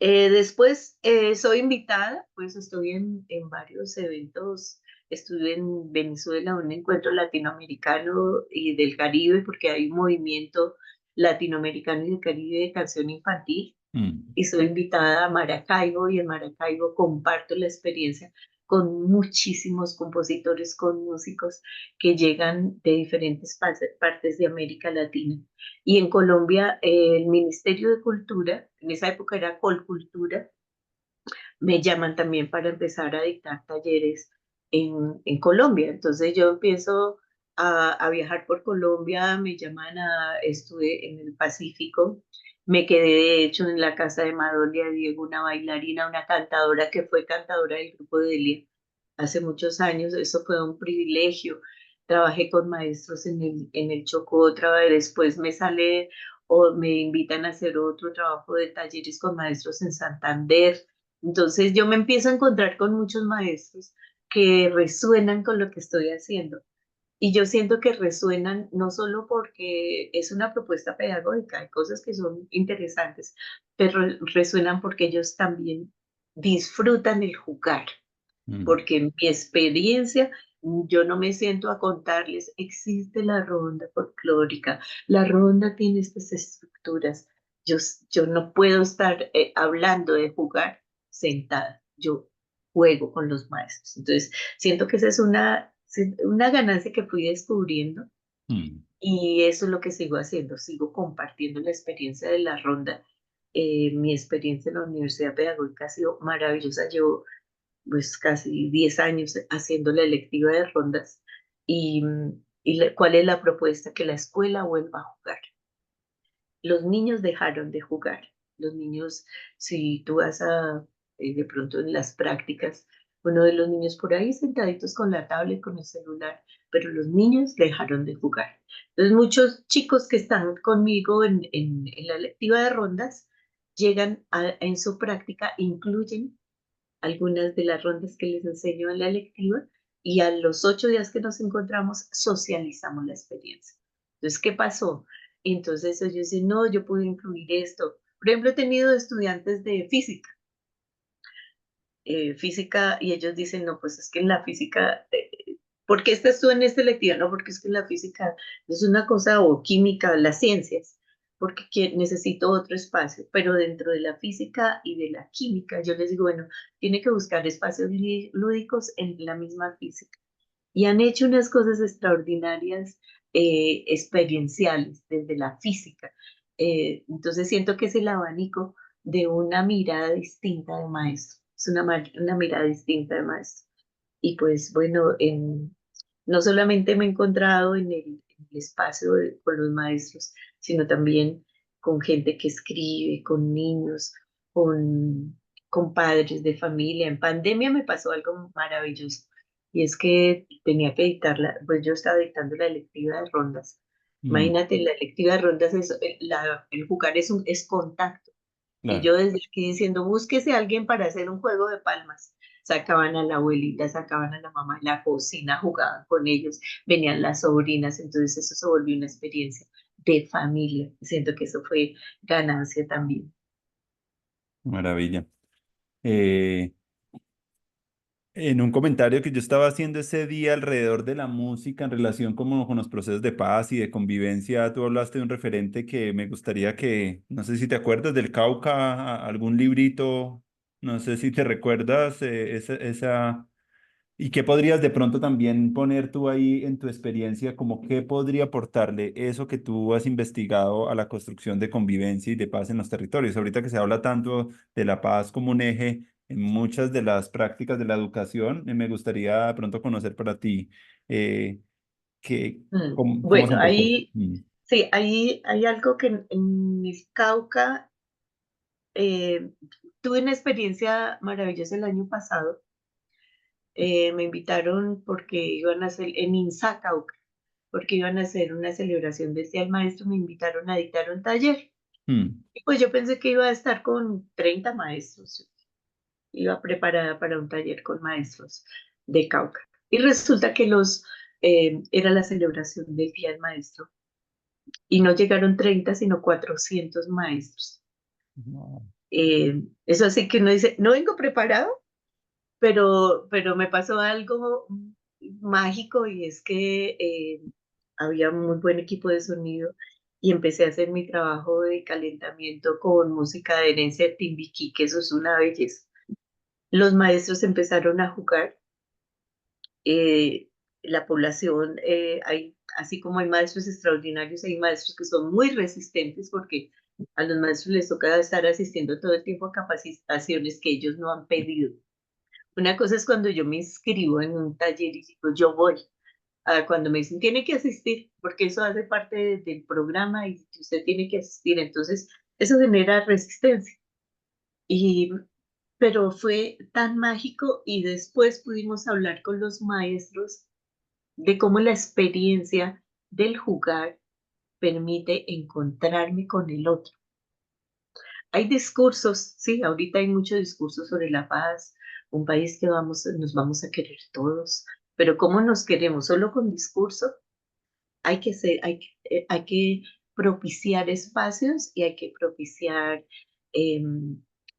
S2: Después soy invitada, pues estoy en varios eventos. Estuve en Venezuela, un encuentro latinoamericano y del Caribe, porque hay un movimiento latinoamericano y del Caribe de canción infantil
S1: Mm.
S2: y soy invitada a Maracaibo y en Maracaibo comparto la experiencia con muchísimos compositores, con músicos que llegan de diferentes partes de América Latina. Y en Colombia, el Ministerio de Cultura, en esa época era Colcultura, me llaman también para empezar a dictar talleres en Colombia. Entonces yo empiezo a viajar por Colombia, me llaman estuve en el Pacífico, me quedé de hecho en la casa de Madolia Diego, una bailarina, una cantadora que fue cantadora del grupo de Delia hace muchos años, eso fue un privilegio. Trabajé con maestros en el Chocó, otra vez después me sale o me invitan a hacer otro trabajo de talleres con maestros en Santander. Entonces yo me empiezo a encontrar con muchos maestros que resuenan con lo que estoy haciendo. Y yo siento que resuenan no solo porque es una propuesta pedagógica, hay cosas que son interesantes, pero resuenan porque ellos también disfrutan el jugar,
S1: Mm.
S2: porque en mi experiencia yo no me siento a contarles, existe la ronda folclórica, la ronda tiene estas estructuras. Yo no puedo estar hablando de jugar sentada, yo juego con los maestros. Entonces, siento que esa es una ganancia que fui descubriendo
S1: Mm.
S2: y eso es lo que sigo haciendo, sigo compartiendo la experiencia de la ronda. Mi experiencia en la Universidad Pedagógica ha sido maravillosa. Llevo pues casi 10 años haciendo la electiva de rondas y, cuál es la propuesta, que la escuela vuelva a jugar. Los niños dejaron de jugar. Los niños, si tú vas de pronto en las prácticas, uno de los niños por ahí sentaditos con la tablet, con el celular, pero los niños dejaron de jugar. Entonces muchos chicos que están conmigo en la electiva de rondas llegan en su práctica, incluyen algunas de las rondas que les enseño en la lectiva y a los 8 días que nos encontramos socializamos la experiencia. Entonces, ¿qué pasó? Entonces ellos dicen, no, yo puedo incluir esto. Por ejemplo, he tenido estudiantes de física y ellos dicen, no, pues es que en la física, ¿por qué estás tú en esta lectiva? No, porque es que la física es una cosa, o química, las ciencias, porque necesito otro espacio, pero dentro de la física y de la química, yo les digo, bueno, tiene que buscar espacios lúdicos en la misma física. Y han hecho unas cosas extraordinarias, experienciales, desde la física. Entonces siento que es el abanico de una mirada distinta de maestro, es una mirada distinta de maestro. Y pues bueno, no solamente me he encontrado en el espacio con los maestros, sino también con gente que escribe, con niños, con, con padres de familia. En pandemia me pasó algo maravilloso y es que tenía que dictarla, pues yo estaba dictando la electiva de rondas
S1: Mm,
S2: Imagínate, la electiva de rondas, el jugar es contacto. Y
S1: claro.
S2: yo desde aquí diciendo, búsquese a alguien para hacer un juego de palmas. Sacaban a la abuelita, sacaban a la mamá en la cocina, jugaban con ellos, venían las sobrinas, entonces eso se volvió una experiencia de familia. Siento que eso fue ganancia también.
S1: Maravilla. Eh, En un comentario que yo estaba haciendo ese día alrededor de la música en relación como con los procesos de paz y de convivencia, tú hablaste de un referente que me gustaría que, no sé si te acuerdas del Cauca, algún librito, no sé si te recuerdas ¿y qué podrías de pronto también poner tú ahí en tu experiencia, como qué podría aportarle eso que tú has investigado a la construcción de convivencia y de paz en los territorios? Ahorita que se habla tanto de la paz como un eje en muchas de las prácticas de la educación, me gustaría de pronto conocer para ti eh, cómo
S2: Bueno,
S1: son procesos.
S2: ahí sí, ahí hay algo que en el Cauca eh, tuve una experiencia maravillosa el año pasado. Me invitaron porque iban a hacer en INSA Cauca, porque iban a hacer una celebración del Día del Maestro, me invitaron a dictar un taller.
S1: Mm,
S2: Y pues yo pensé que iba a estar con 30 maestros, iba preparada para un taller con maestros de Cauca. Y resulta que era la celebración del Día del Maestro y no llegaron 30 sino 400 maestros.
S1: no.
S2: Eso así que uno dice, no vengo preparado, pero me pasó algo mágico y es que había muy buen equipo de sonido y empecé a hacer mi trabajo de calentamiento con música de herencia de Timbiquí, que eso es una belleza. Los maestros empezaron a jugar, eh, la población, así como hay maestros extraordinarios, hay maestros que son muy resistentes porque a los maestros les toca estar asistiendo todo el tiempo a capacitaciones que ellos no han pedido. Una cosa es cuando yo me inscribo en un taller y digo, yo voy. Cuando me dicen, tiene que asistir, porque eso hace parte del programa y usted tiene que asistir. Entonces, eso genera resistencia. Y, pero fue tan mágico y después pudimos hablar con los maestros de cómo la experiencia del jugar permite encontrarme con el otro. Hay discursos, sí, ahorita hay mucho discurso sobre la paz, un país que nos vamos a querer todos, pero ¿cómo nos queremos? ¿Solo con discurso? Hay que propiciar espacios y hay que propiciar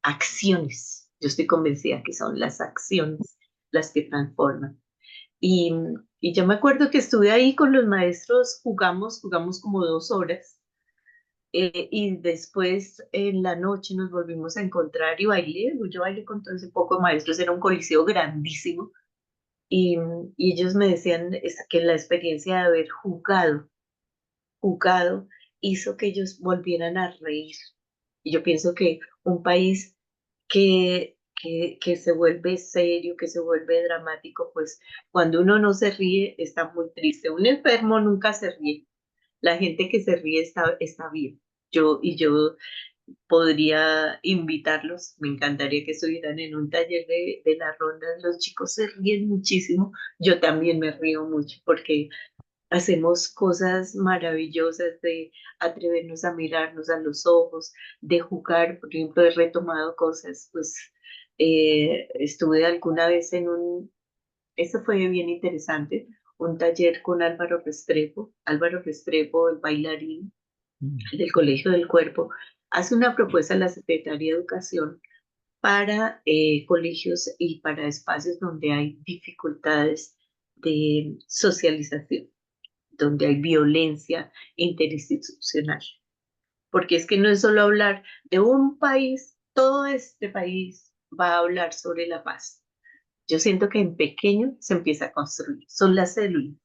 S2: acciones. Yo estoy convencida que son las acciones las que transforman. Y, y yo me acuerdo que estuve ahí con los maestros, jugamos como 2 horas y después en la noche nos volvimos a encontrar y bailé. Yo bailé con todo ese poco de maestros, era un coliseo grandísimo. Y, y ellos me decían que la experiencia de haber jugado hizo que ellos volvieran a reír. Y yo pienso que un país que se vuelve serio, que se vuelve dramático, pues cuando uno no se ríe está muy triste. Un enfermo nunca se ríe. La gente que se ríe está bien. Yo podría invitarlos, me encantaría que estuvieran en un taller de la ronda. Los chicos se ríen muchísimo, yo también me río mucho porque hacemos cosas maravillosas de atrevernos a mirarnos a los ojos, de jugar, por ejemplo, he retomado cosas, pues estuve alguna vez eso fue bien interesante, un taller con Álvaro Restrepo, el bailarín
S1: Mm,
S2: del Colegio del Cuerpo, hace una propuesta a la Secretaría de Educación para colegios y para espacios donde hay dificultades de socialización, donde hay violencia interinstitucional. Porque es que no es solo hablar de un país, todo este país va a hablar sobre la paz. Yo siento que en pequeño se empieza a construir, son las células.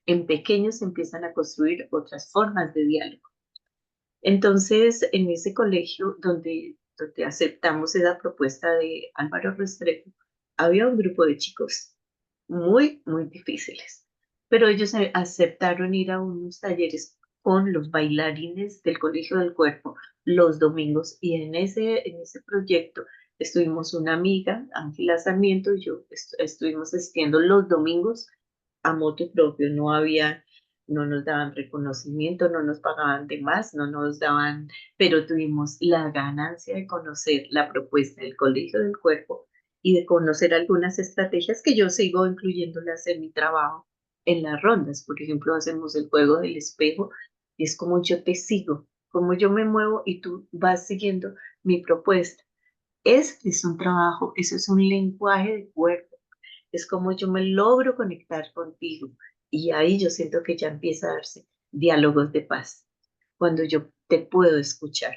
S2: En pequeño se empiezan a construir otras formas de diálogo. Entonces, en ese colegio donde aceptamos esa propuesta de Álvaro Restrepo, había un grupo de chicos muy, muy difíciles, pero ellos aceptaron ir a unos talleres con los bailarines del Colegio del Cuerpo los domingos y en ese proyecto estuvimos una amiga, Ángela Sarmiento y yo estuvimos asistiendo los domingos a moto propio, no había no nos daban reconocimiento, no nos pagaban de más, no nos daban, pero tuvimos la ganancia de conocer la propuesta del Colegio del Cuerpo y de conocer algunas estrategias que yo sigo incluyéndolas en mi trabajo, en las rondas. Por ejemplo, hacemos el juego del espejo y es como yo te sigo, como yo me muevo y tú vas siguiendo mi propuesta. Ese es un trabajo, eso es un lenguaje de cuerpo, es como yo me logro conectar contigo y ahí yo siento que ya empieza a darse diálogos de paz, cuando yo te puedo escuchar,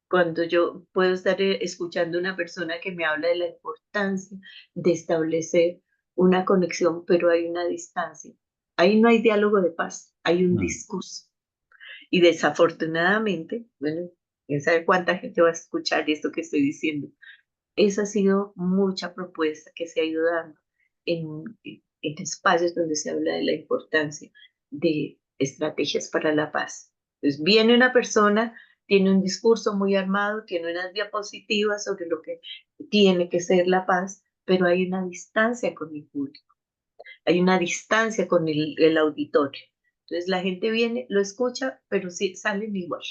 S2: cuando yo puedo estar escuchando a una persona que me habla de la importancia de establecer una conexión, pero hay una distancia. Ahí no hay diálogo de paz, hay un
S1: Mm.
S2: discurso. Y desafortunadamente, bueno, quién sabe cuánta gente va a escuchar esto que estoy diciendo. Esa ha sido mucha propuesta que se ha ido dando en espacios donde se habla de la importancia de estrategias para la paz. Entonces, viene una persona, tiene un discurso muy armado, tiene unas diapositivas sobre lo que tiene que ser la paz, pero hay una distancia con el público, hay una distancia con el auditorio. Entonces, la gente viene, lo escucha, pero sí salen igual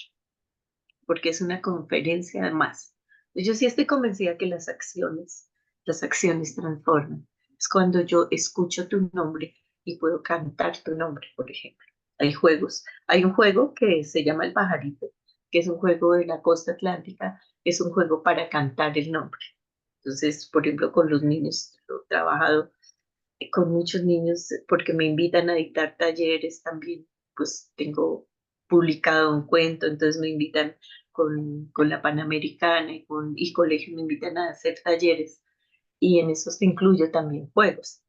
S2: porque es una conferencia además. Yo sí estoy convencida que las acciones transforman. Es cuando yo escucho tu nombre y puedo cantar tu nombre, por ejemplo. Hay juegos. Hay un juego que se llama El Pajarito, que es un juego de la costa atlántica, es un juego para cantar el nombre. Entonces, por ejemplo, con los niños, lo he trabajado con muchos niños porque me invitan a dictar talleres también, pues tengo publicado un cuento, entonces me invitan con la Panamericana y colegio me invitan a hacer talleres y en esos incluyo también juegos.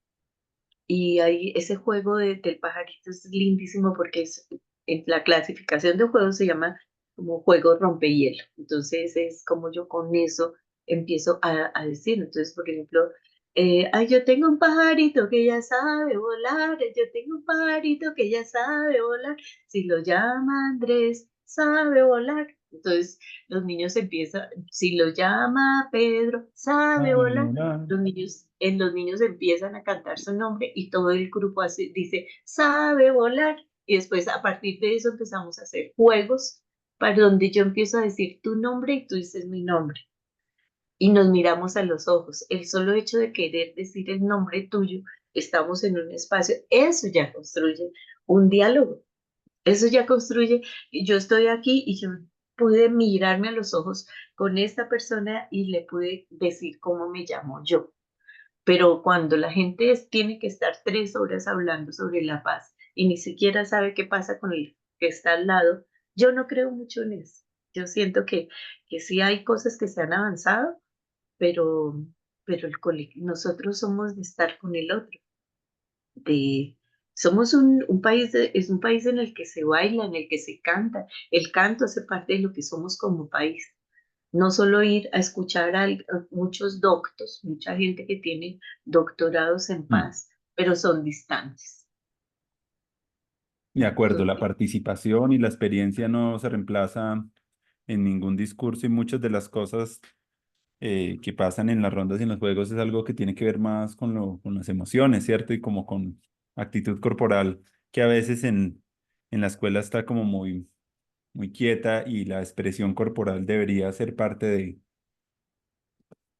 S2: Y ahí ese juego del pajarito es lindísimo porque es, en la clasificación de juegos se llama como juego rompehielo. Entonces es como yo con eso empiezo a decir. Entonces, por ejemplo, ay, yo tengo un pajarito que ya sabe volar, yo tengo un pajarito que ya sabe volar, si lo llama Andrés, sabe volar. Entonces los niños empiezan, si lo llama Pedro, sabe
S1: Ay,
S2: volar.
S1: hola.
S2: Los niños empiezan a cantar su nombre y todo el grupo dice, sabe volar. Y después a partir de eso empezamos a hacer juegos para donde yo empiezo a decir tu nombre y tú dices mi nombre. Y nos miramos a los ojos. El solo hecho de querer decir el nombre tuyo, estamos en un espacio, eso ya construye un diálogo. Eso ya construye, yo estoy aquí y yo pude mirarme a los ojos con esta persona y le pude decir cómo me llamo yo. Pero cuando la gente tiene que estar 3 horas hablando sobre la paz y ni siquiera sabe qué pasa con el que está al lado, yo no creo mucho en eso. Yo siento que sí hay cosas que se han avanzado, pero, pero nosotros somos de estar con el otro, de, somos un país, es un país en el que se baila, en el que se canta. El canto hace parte de lo que somos como país. No solo ir a escuchar a muchos doctos, mucha gente que tiene doctorados en
S1: Mm.
S2: paz, pero son distantes.
S1: De acuerdo, la
S2: Entonces,
S1: participación y la experiencia no se reemplaza en ningún discurso y muchas de las cosas que pasan en las rondas y en los juegos es algo que tiene que ver más con las emociones, ¿cierto? Y como con actitud corporal, que a veces en la escuela está como muy quieta y la expresión corporal debería ser parte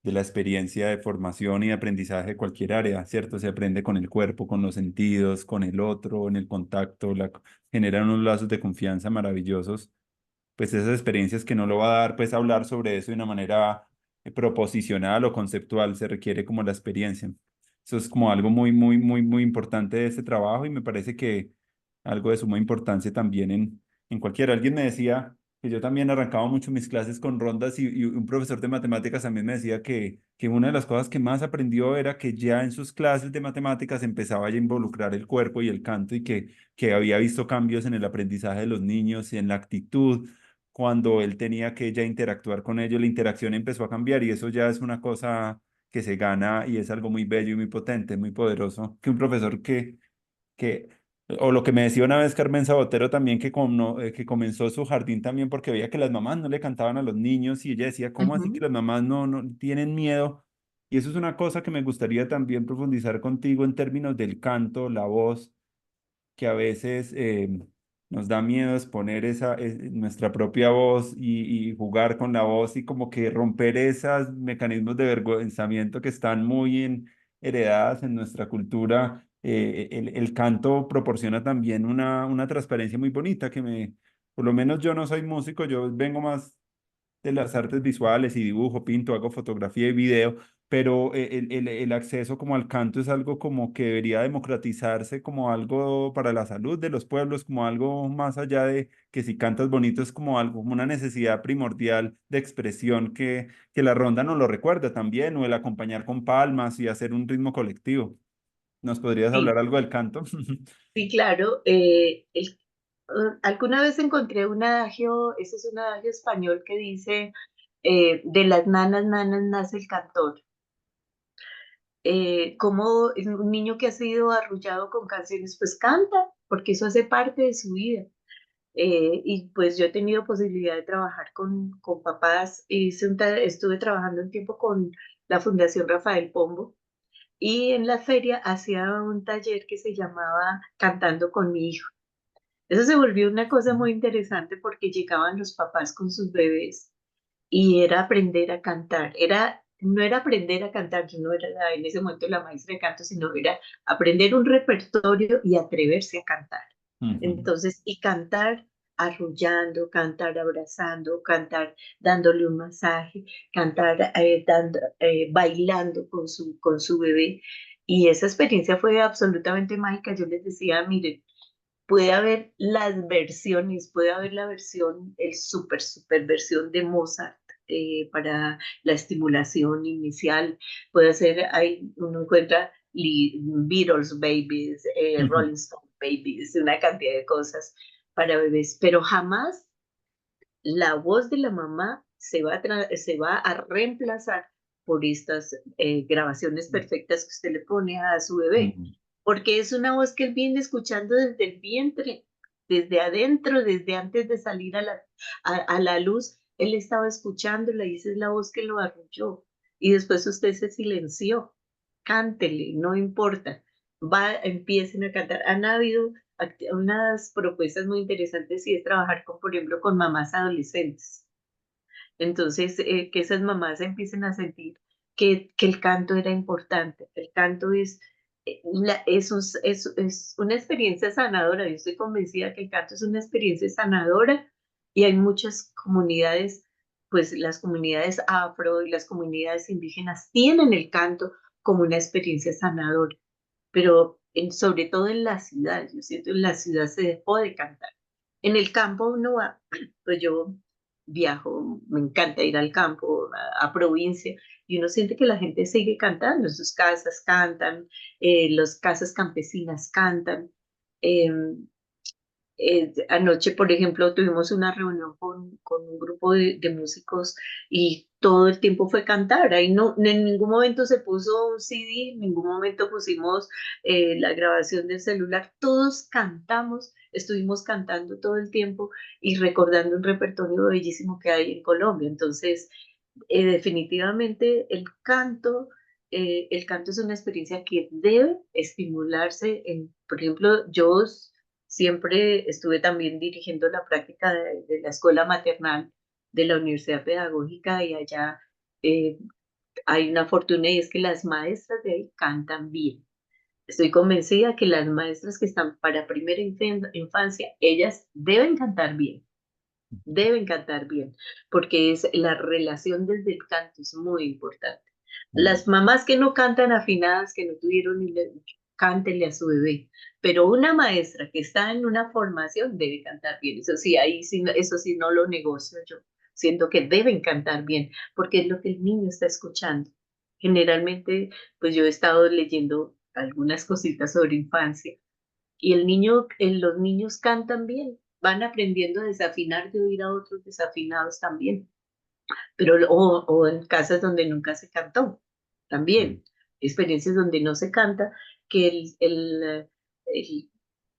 S1: de la experiencia de formación y aprendizaje de cualquier área, ¿cierto? Se aprende con el cuerpo, con los sentidos, con el otro, en el contacto, generan unos lazos de confianza maravillosos, pues esas experiencias que no lo va a dar, pues hablar sobre eso de una manera proposicional o conceptual, se requiere como la experiencia. Eso es como algo muy importante de este trabajo y me parece que algo de suma importancia también en cualquiera. Alguien me decía que yo también arrancaba mucho mis clases con rondas y un profesor de matemáticas también me decía que una de las cosas que más aprendió era que ya en sus clases de matemáticas empezaba ya a involucrar el cuerpo y el canto y que había visto cambios en el aprendizaje de los niños y en la actitud cuando él tenía que ya interactuar con ellos, la interacción empezó a cambiar y eso ya es una cosa que se gana y es algo muy bello y muy potente, muy poderoso, que un profesor que o lo que me decía una vez Carmen Sabotero también, que comenzó su jardín también porque veía que las mamás no le cantaban a los niños y ella decía, ¿cómo así que
S2: ujú.
S1: las mamás no tienen miedo? Y eso es una cosa que me gustaría también profundizar contigo en términos del canto, la voz que a veces nos da miedo exponer nuestra propia voz y jugar con la voz y como que romper esos mecanismos de avergonzamiento que están muy heredadas en nuestra cultura. El canto proporciona también una transparencia muy bonita por lo menos yo no soy músico, yo vengo más de las artes visuales y dibujo, pinto, hago fotografía y video, pero el acceso como al canto es algo como que debería democratizarse como algo para la salud de los pueblos, como algo más allá de que si cantas bonito es como algo, como una necesidad primordial de expresión que la ronda nos lo recuerda también, o el acompañar con palmas y hacer un ritmo colectivo. ¿Nos podrías hablar
S2: Sí,
S1: algo del canto?
S2: sí, claro. Alguna vez encontré un adagio, ese es un adagio español que dice, de las nanas, nanas nace el cantor. Como un niño que ha sido arrullado con canciones, pues canta, porque eso hace parte de su vida. Y pues yo he tenido posibilidad de trabajar con papás, estuve trabajando un tiempo con la Fundación Rafael Pombo y en la feria hacía un taller que se llamaba Cantando con mi hijo. Eso se volvió una cosa muy interesante porque llegaban los papás con sus bebés y era aprender a cantar. No era aprender a cantar, yo no era en ese momento la maestra de canto, sino era aprender un repertorio y atreverse a cantar.
S1: Ujú,
S2: Entonces, y cantar arrullando, cantar abrazando, cantar dándole un masaje, cantar bailando con su bebé. Y esa experiencia fue absolutamente mágica. Yo les decía, miren, puede haber las versiones, puede haber la versión, el super versión de Mozart para la estimulación inicial, puede ser, uno encuentra Beatles Babies,
S1: ujú,
S2: Rolling Stone Babies, una cantidad de cosas para bebés, pero jamás la voz de la mamá se va a reemplazar por estas grabaciones perfectas que usted le pone a su bebé,
S1: ujú,
S2: porque es una voz que él viene escuchando desde el vientre, desde adentro, desde antes de salir a la luz, él estaba escuchándola y esa es la voz que lo arrulló. Y después usted se silenció, cántele, no importa, empiecen a cantar. Han habido unas propuestas muy interesantes y es trabajar con, por ejemplo, con mamás adolescentes. Entonces, que esas mamás empiecen a sentir que el canto era importante. El canto es una experiencia sanadora. Yo estoy convencida que el canto es una experiencia sanadora y hay muchas comunidades, pues las comunidades afro y las comunidades indígenas tienen el canto como una experiencia sanadora, pero sobre todo en la ciudad, yo siento en la ciudad se dejó de cantar. En el campo uno va, pues yo viajo, me encanta ir al campo, a provincia, y uno siente que la gente sigue cantando, en sus casas cantan, las casas campesinas cantan. eh, Anoche, por ejemplo, tuvimos una reunión con un grupo de músicos y todo el tiempo fue cantar. Ahí no, en ningún momento se puso un CD, en ningún momento pusimos la grabación del celular. Todos cantamos, estuvimos cantando todo el tiempo y recordando un repertorio bellísimo que hay en Colombia. Entonces, definitivamente el canto es una experiencia que debe estimularse. Por ejemplo, yo siempre estuve también dirigiendo la práctica de la escuela maternal de la Universidad Pedagógica y allá eh, hay una fortuna y es que las maestras de ahí cantan bien. Estoy convencida que las maestras que están para primera infancia, ellas deben cantar bien, porque es la relación desde el canto es muy importante.
S1: ujú.
S2: Las mamás que no cantan afinadas, que no tuvieron ni cántenle a su bebé, pero una maestra que está en una formación debe cantar bien. Eso sí, ahí sí, eso sí no lo negocio yo. Siento que deben cantar bien, porque es lo que el niño está escuchando. Generalmente, pues yo he estado leyendo algunas cositas sobre infancia y los niños cantan bien, van aprendiendo a desafinar de oír a otros desafinados también, pero o en casas donde nunca se cantó, también, experiencias donde no se canta, que el,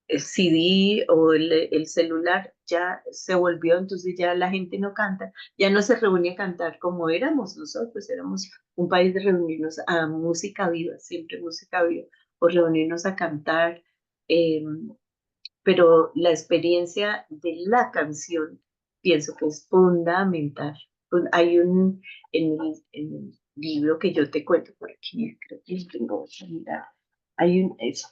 S2: el CD o el celular ya se volvió, entonces ya la gente no canta, ya no se reúne a cantar como éramos nosotros, éramos un país de reunirnos a música viva, siempre música viva, o reunirnos a cantar. pero la experiencia de la canción pienso que es fundamental. Pues hay en el libro que yo te cuento por aquí, creo que lo tengo que mirar, hay eso,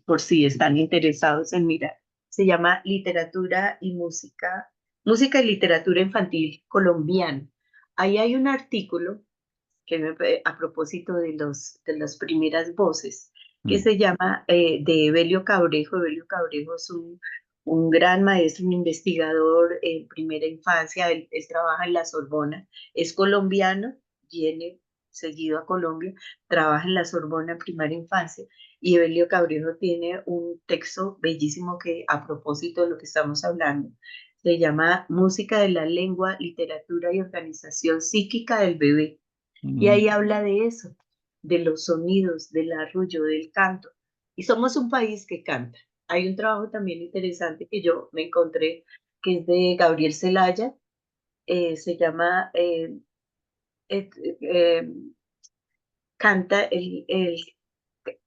S2: por si están interesados en mirar. Se llama Literatura y Música, Música y Literatura Infantil Colombiana. Ahí hay un artículo a propósito de de las primeras voces, que
S1: Mm,
S2: se llama de Evelio Cabrejo. Evelio Cabrejo es un gran maestro, un investigador en primera infancia. Él trabaja en la Sorbona, es colombiano, viene seguido a Colombia, trabaja en la Sorbona primaria infancia. Y Evelio Cabrejo tiene un texto bellísimo que, a propósito de lo que estamos hablando, se llama Música de la Lengua, Literatura y Organización Psíquica del Bebé. Y
S1: mm,
S2: ahí habla de eso, de los sonidos, del arrullo, del canto. Y somos un país que canta. Hay un trabajo también interesante que yo me encontré, que es de Gabriel Celaya, se llama eh, eh, Canta,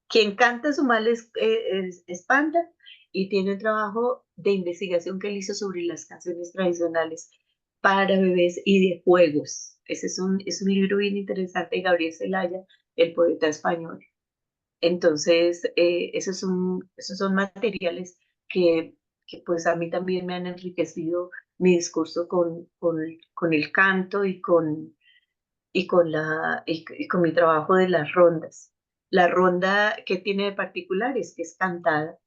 S2: quien canta su mal espanta, y tiene un trabajo de investigación que él hizo sobre las canciones tradicionales para bebés y de juegos. Ese es un libro bien interesante de Gabriel Celaya, el poeta español. Entonces, esos son materiales que pues a mí también me han enriquecido mi discurso con el canto y con mi trabajo de las rondas. La ronda que tiene de particular es que es cantada,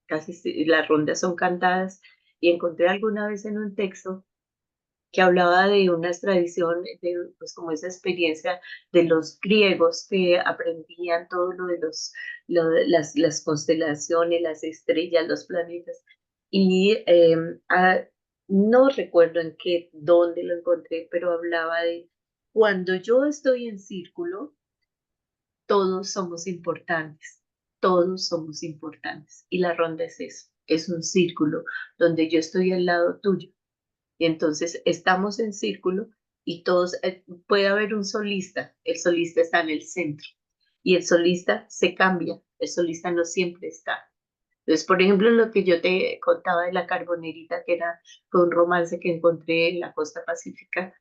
S2: las rondas son cantadas, y encontré alguna vez en un texto que hablaba de una tradición, de, pues como esa experiencia de los griegos que aprendían todo lo de las constelaciones, las estrellas, los planetas. Y no recuerdo en qué, dónde lo encontré, pero hablaba de cuando yo estoy en círculo, todos somos importantes, todos somos importantes. Y la ronda es eso, es un círculo donde yo estoy al lado tuyo y entonces estamos en círculo y todos, puede haber un solista, el solista está en el centro y el solista se cambia, el solista no siempre está. Entonces, por ejemplo, lo que yo te contaba de la Carbonerita, fue un romance que encontré en la costa pacífica,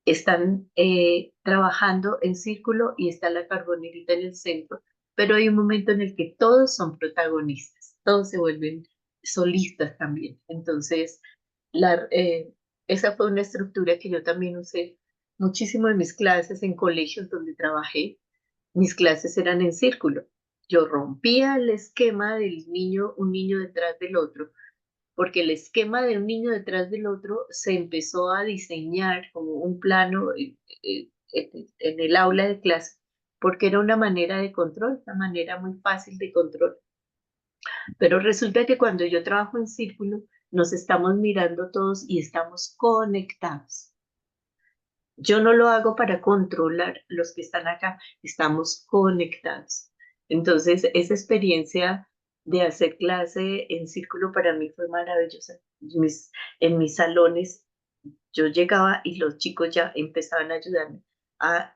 S2: están trabajando en círculo y está la Carbonerita en el centro, pero hay un momento en el que todos son protagonistas, todos se vuelven solistas también. Entonces, la, eh, esa fue una estructura que yo también usé muchísimo en mis clases en colegios donde trabajé. Mis clases eran en círculo. Yo rompía el esquema del niño, un niño detrás del otro, porque el esquema de un niño detrás del otro se empezó a diseñar como un plano en el aula de clase, porque era una manera de control, una manera muy fácil de control. Pero resulta que cuando yo trabajo en círculo, nos estamos mirando todos y estamos conectados. Yo no lo hago para controlar los que están acá, estamos conectados. Entonces, esa experiencia de hacer clase en círculo para mí fue maravillosa. En mis salones yo llegaba y los chicos ya empezaban a ayudarme a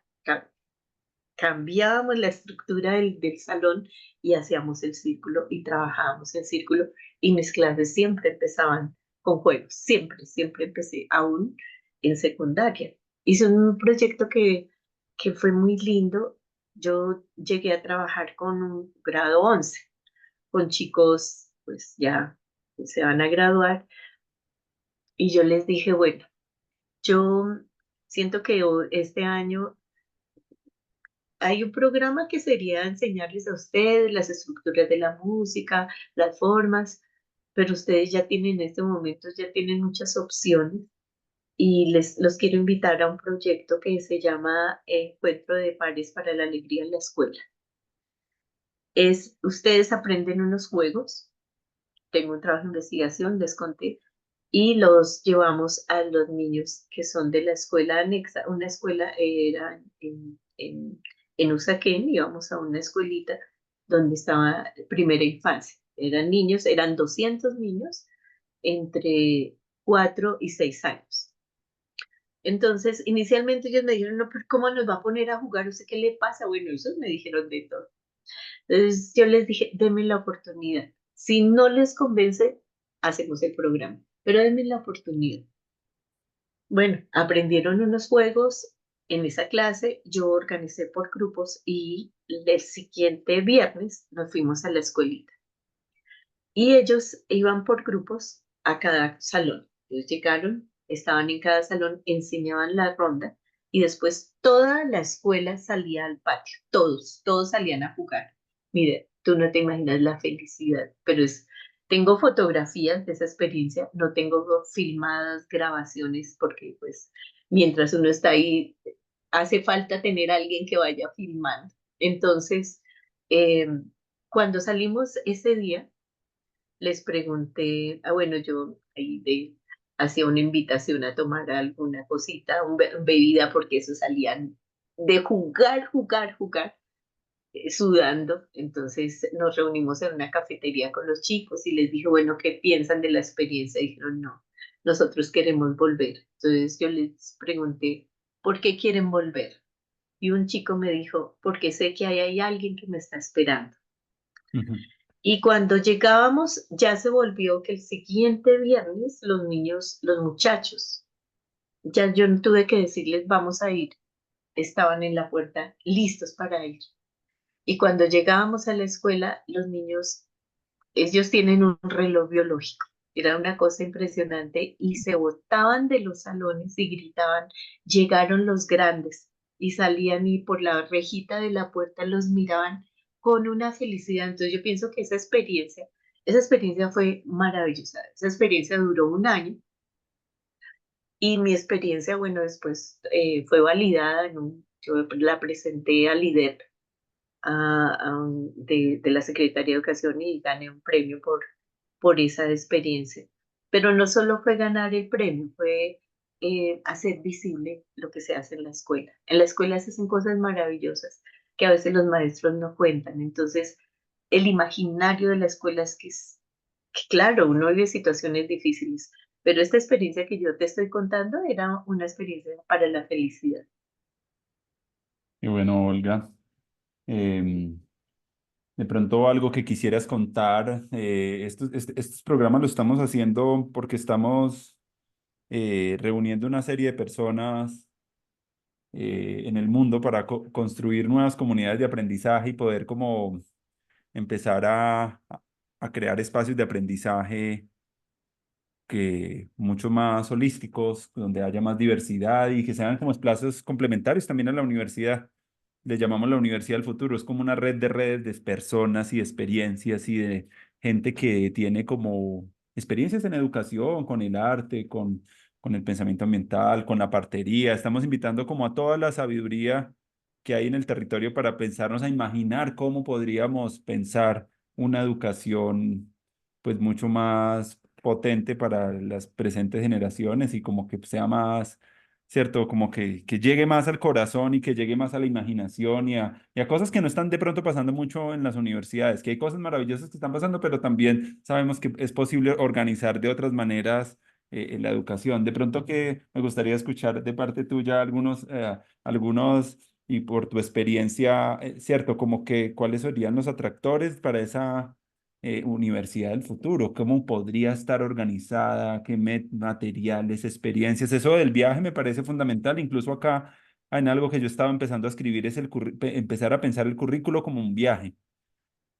S2: cambiábamos la estructura del salón y hacíamos el círculo y trabajábamos el círculo, y mis clases siempre empezaban con juegos, siempre, siempre empecé, aún en secundaria. Hice un proyecto que fue muy lindo. Yo llegué a trabajar con un grado 11 con chicos pues ya que se van a graduar, y yo les dije, bueno, yo siento que este año hay un programa que sería enseñarles a ustedes las estructuras de la música, las formas, pero ustedes ya tienen en este momento, ya tienen muchas opciones, y los quiero invitar a un proyecto que se llama Encuentro de Pares para la Alegría en la Escuela. Ustedes aprenden unos juegos, tengo un trabajo de investigación, les conté, y los llevamos a los niños que son de la escuela anexa. Una escuela era en Usaquén, íbamos a una escuelita donde estaba primera infancia. Eran niños, eran 200 niños entre 4 y 6 años. Entonces, inicialmente ellos me dijeron, no, pero ¿cómo nos va a poner a jugar? ¿Usted qué le pasa? Bueno, ellos me dijeron de todo. Entonces yo les dije, denme la oportunidad. Si no les convence, hacemos el programa, pero denme la oportunidad. Bueno, aprendieron unos juegos en esa clase, yo organicé por grupos y el siguiente viernes nos fuimos a la escuelita y ellos iban por grupos a cada salón. Ellos llegaron, estaban en cada salón, enseñaban la ronda y después toda la escuela salía al patio, todos salían a jugar. Mire, tú no te imaginas la felicidad, pero tengo fotografías de esa experiencia, no tengo filmadas grabaciones porque pues mientras uno está ahí hace falta tener a alguien que vaya filmando. Entonces, eh, cuando salimos ese día, les pregunté, bueno, yo ahí hacía una invitación a tomar alguna cosita, bebida, porque eso salían de jugar, sudando. Entonces nos reunimos en una cafetería con los chicos y les dije, bueno, ¿qué piensan de la experiencia? Y dijeron, no, nosotros queremos volver. Entonces yo les pregunté, ¿por qué quieren volver? Y un chico me dijo, porque sé que ahí hay alguien que me está esperando.
S1: Ujú.
S2: Y cuando llegábamos, ya se volvió que el siguiente viernes los niños, los muchachos, ya yo no tuve que decirles vamos a ir, estaban en la puerta listos para ir. Y cuando llegábamos a la escuela, los niños, ellos tienen un reloj biológico. Era una cosa impresionante y se botaban de los salones y gritaban, llegaron los grandes y salían y por la rejita de la puerta los miraban con una felicidad. Entonces yo pienso que esa experiencia fue maravillosa. Esa experiencia duró un año y mi experiencia, bueno, después fue validada yo la presenté al líder de la Secretaría de Educación y gané un premio por esa experiencia. Pero no solo fue ganar el premio, fue hacer visible lo que se hace en la escuela. En la escuela se hacen cosas maravillosas que a veces los maestros no cuentan. Entonces, el imaginario de la escuela es que claro, uno vive situaciones difíciles, pero esta experiencia que yo te estoy contando era una experiencia para la felicidad.
S1: Y bueno, Olga, em, de pronto algo que quisieras contar, estos programas los estamos haciendo porque estamos reuniendo una serie de personas en el mundo para construir nuevas comunidades de aprendizaje y poder como empezar a crear espacios de aprendizaje que mucho más holísticos, donde haya más diversidad y que sean como espacios complementarios también a la universidad. Le llamamos la Universidad del Futuro, es como una red de redes de personas y experiencias y de gente que tiene como experiencias en educación, con el arte, con el pensamiento ambiental, con la partería. Estamos invitando como a toda la sabiduría que hay en el territorio para pensarnos a imaginar cómo podríamos pensar una educación pues mucho más potente para las presentes generaciones y como que sea más, ¿cierto? Como que llegue más al corazón y que llegue más a la imaginación y a cosas que no están de pronto pasando mucho en las universidades, que hay cosas maravillosas que están pasando, pero también sabemos que es posible organizar de otras maneras en la educación. De pronto que me gustaría escuchar de parte tuya algunos y por tu experiencia, ¿cierto? Como que cuáles serían los atractores para esa universidad del futuro, cómo podría estar organizada, qué materiales, experiencias. Eso del viaje me parece fundamental, incluso acá en algo que yo estaba empezando a escribir es empezar a pensar el currículo como un viaje,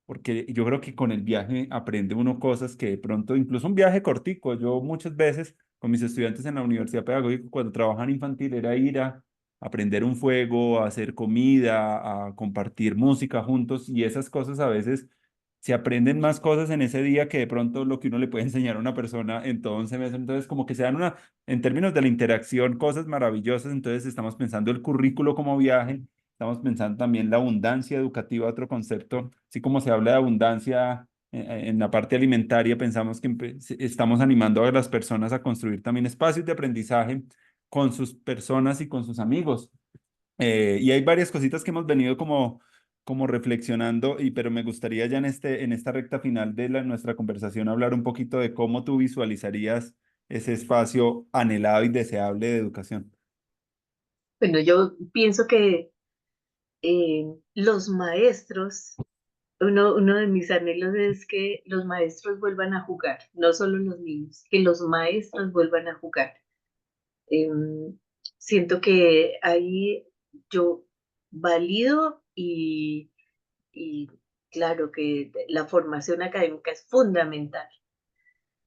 S1: porque yo creo que con el viaje aprende uno cosas que de pronto, incluso un viaje cortico, yo muchas veces con mis estudiantes en la universidad pedagógica, cuando trabajan infantil, era ir a aprender un fuego, a hacer comida, a compartir música juntos y esas cosas a veces se aprenden más cosas en ese día que de pronto lo que uno le puede enseñar a una persona en todo un semestre. Entonces, como que se dan en términos de la interacción, cosas maravillosas. Entonces, estamos pensando el currículo como viaje. Estamos pensando también la abundancia educativa, otro concepto, así como se habla de abundancia en la parte alimentaria, pensamos que estamos animando a las personas a construir también espacios de aprendizaje con sus personas y con sus amigos. Y hay varias cositas que hemos venido como reflexionando, pero me gustaría ya en esta recta final de nuestra conversación hablar un poquito de cómo tú visualizarías ese espacio anhelado y deseable de educación.
S2: Bueno, yo pienso que los maestros uno de mis anhelos es que los maestros vuelvan a jugar, no solo los niños, que los maestros vuelvan a jugar. Em, Siento que ahí yo valido y claro que la formación académica es fundamental,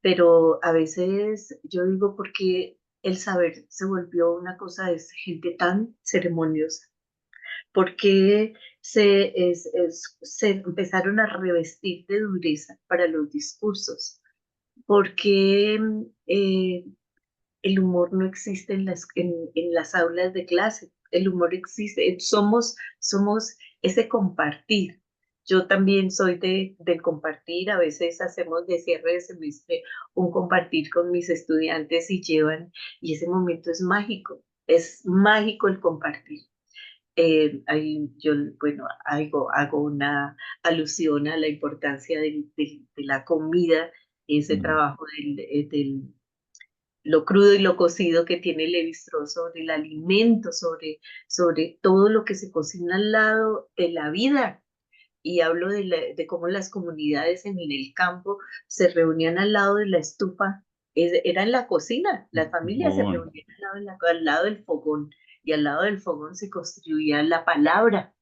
S2: pero a veces yo digo porque el saber se volvió una cosa de gente tan ceremoniosa, porque se empezaron a revestir de dureza para los discursos, porque el humor no existe en las aulas de clase. El humor existe, somos ese compartir. Yo también soy del compartir, a veces hacemos de cierre de semestre un compartir con mis estudiantes y ese momento es mágico el compartir. Yo, bueno, hago una alusión a la importancia de la comida, ese
S1: Mm.
S2: trabajo del lo crudo y lo cocido que tiene Levi-Strauss sobre el alimento, sobre todo lo que se cocina al lado de la vida. Y hablo de cómo las comunidades en el campo se reunían al lado de la estufa, era en la cocina, las familias se
S1: Fogón.
S2: reunían al lado del fogón y al lado del fogón se construía la palabra.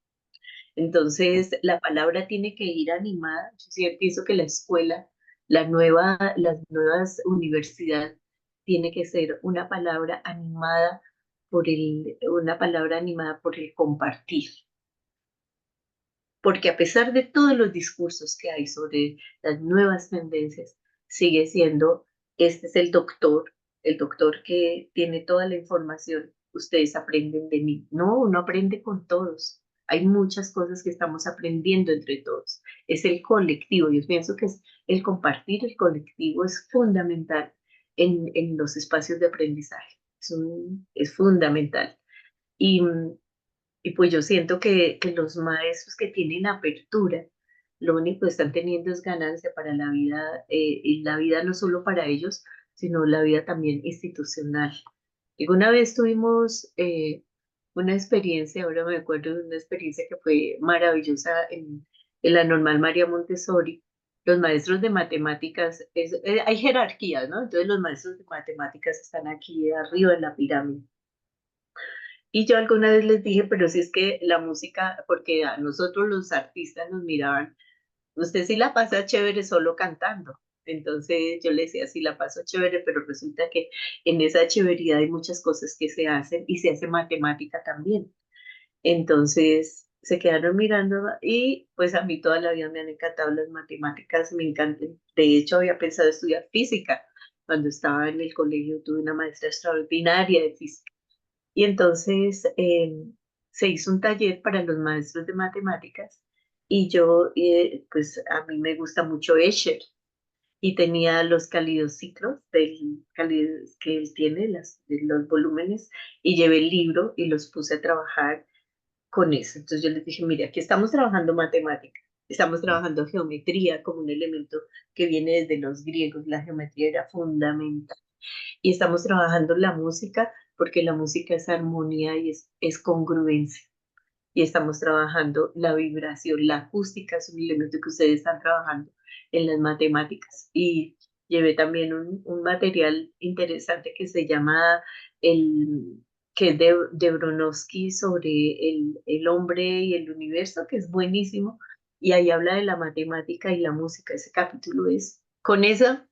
S2: Entonces, la palabra tiene que ir animada. Yo sí pienso que la escuela, las nuevas universidades, tiene que ser una palabra animada por el compartir. Porque a pesar de todos los discursos que hay sobre las nuevas tendencias, sigue siendo, este es el doctor que tiene toda la información, ustedes aprenden de mí. No, uno aprende con todos. Hay muchas cosas que estamos aprendiendo entre todos. Es el colectivo. Yo pienso que es el compartir, el colectivo es fundamental en los espacios de aprendizaje. Es fundamental. Y, y pues yo siento que los maestros que tienen apertura, lo único que están teniendo es ganancia para la vida, y la vida no solo para ellos, sino la vida también institucional. Y una vez tuvimos una experiencia, ahora me acuerdo de una experiencia que fue maravillosa en la Normal María Montessori. Los maestros de matemáticas, hay jerarquías, ¿no? Entonces los maestros de matemáticas están aquí arriba en la pirámide. Y yo alguna vez les dije, pero si es que la música, porque a nosotros los artistas nos miraban, usted sí la pasa chévere solo cantando. Entonces yo le decía, sí la paso chévere, pero resulta que en esa chéveridad hay muchas cosas que se hacen y se hace matemática también. Entonces se quedaron mirando y pues a mí toda la vida me han encantado las matemáticas, me encantan. De hecho, había pensado estudiar física. Cuando estaba en el colegio tuve una maestra extraordinaria de física y entonces se hizo un taller para los maestros de matemáticas y yo, pues a mí me gusta mucho Escher y tenía los calidociclos que él tiene, de los volúmenes, y llevé el libro y los puse a trabajar con eso. Entonces yo les dije, mire, aquí estamos trabajando matemática, estamos trabajando geometría como un elemento que viene desde los griegos, la geometría era fundamental y estamos trabajando la música porque la música es armonía y es congruencia. Y estamos trabajando la vibración, la acústica es un elemento que ustedes están trabajando en las matemáticas. Y llevé también un material interesante que se llama el que es de Bronowski sobre el hombre y el universo, que es buenísimo. Y ahí habla de la matemática y la música. Ese capítulo es, con eso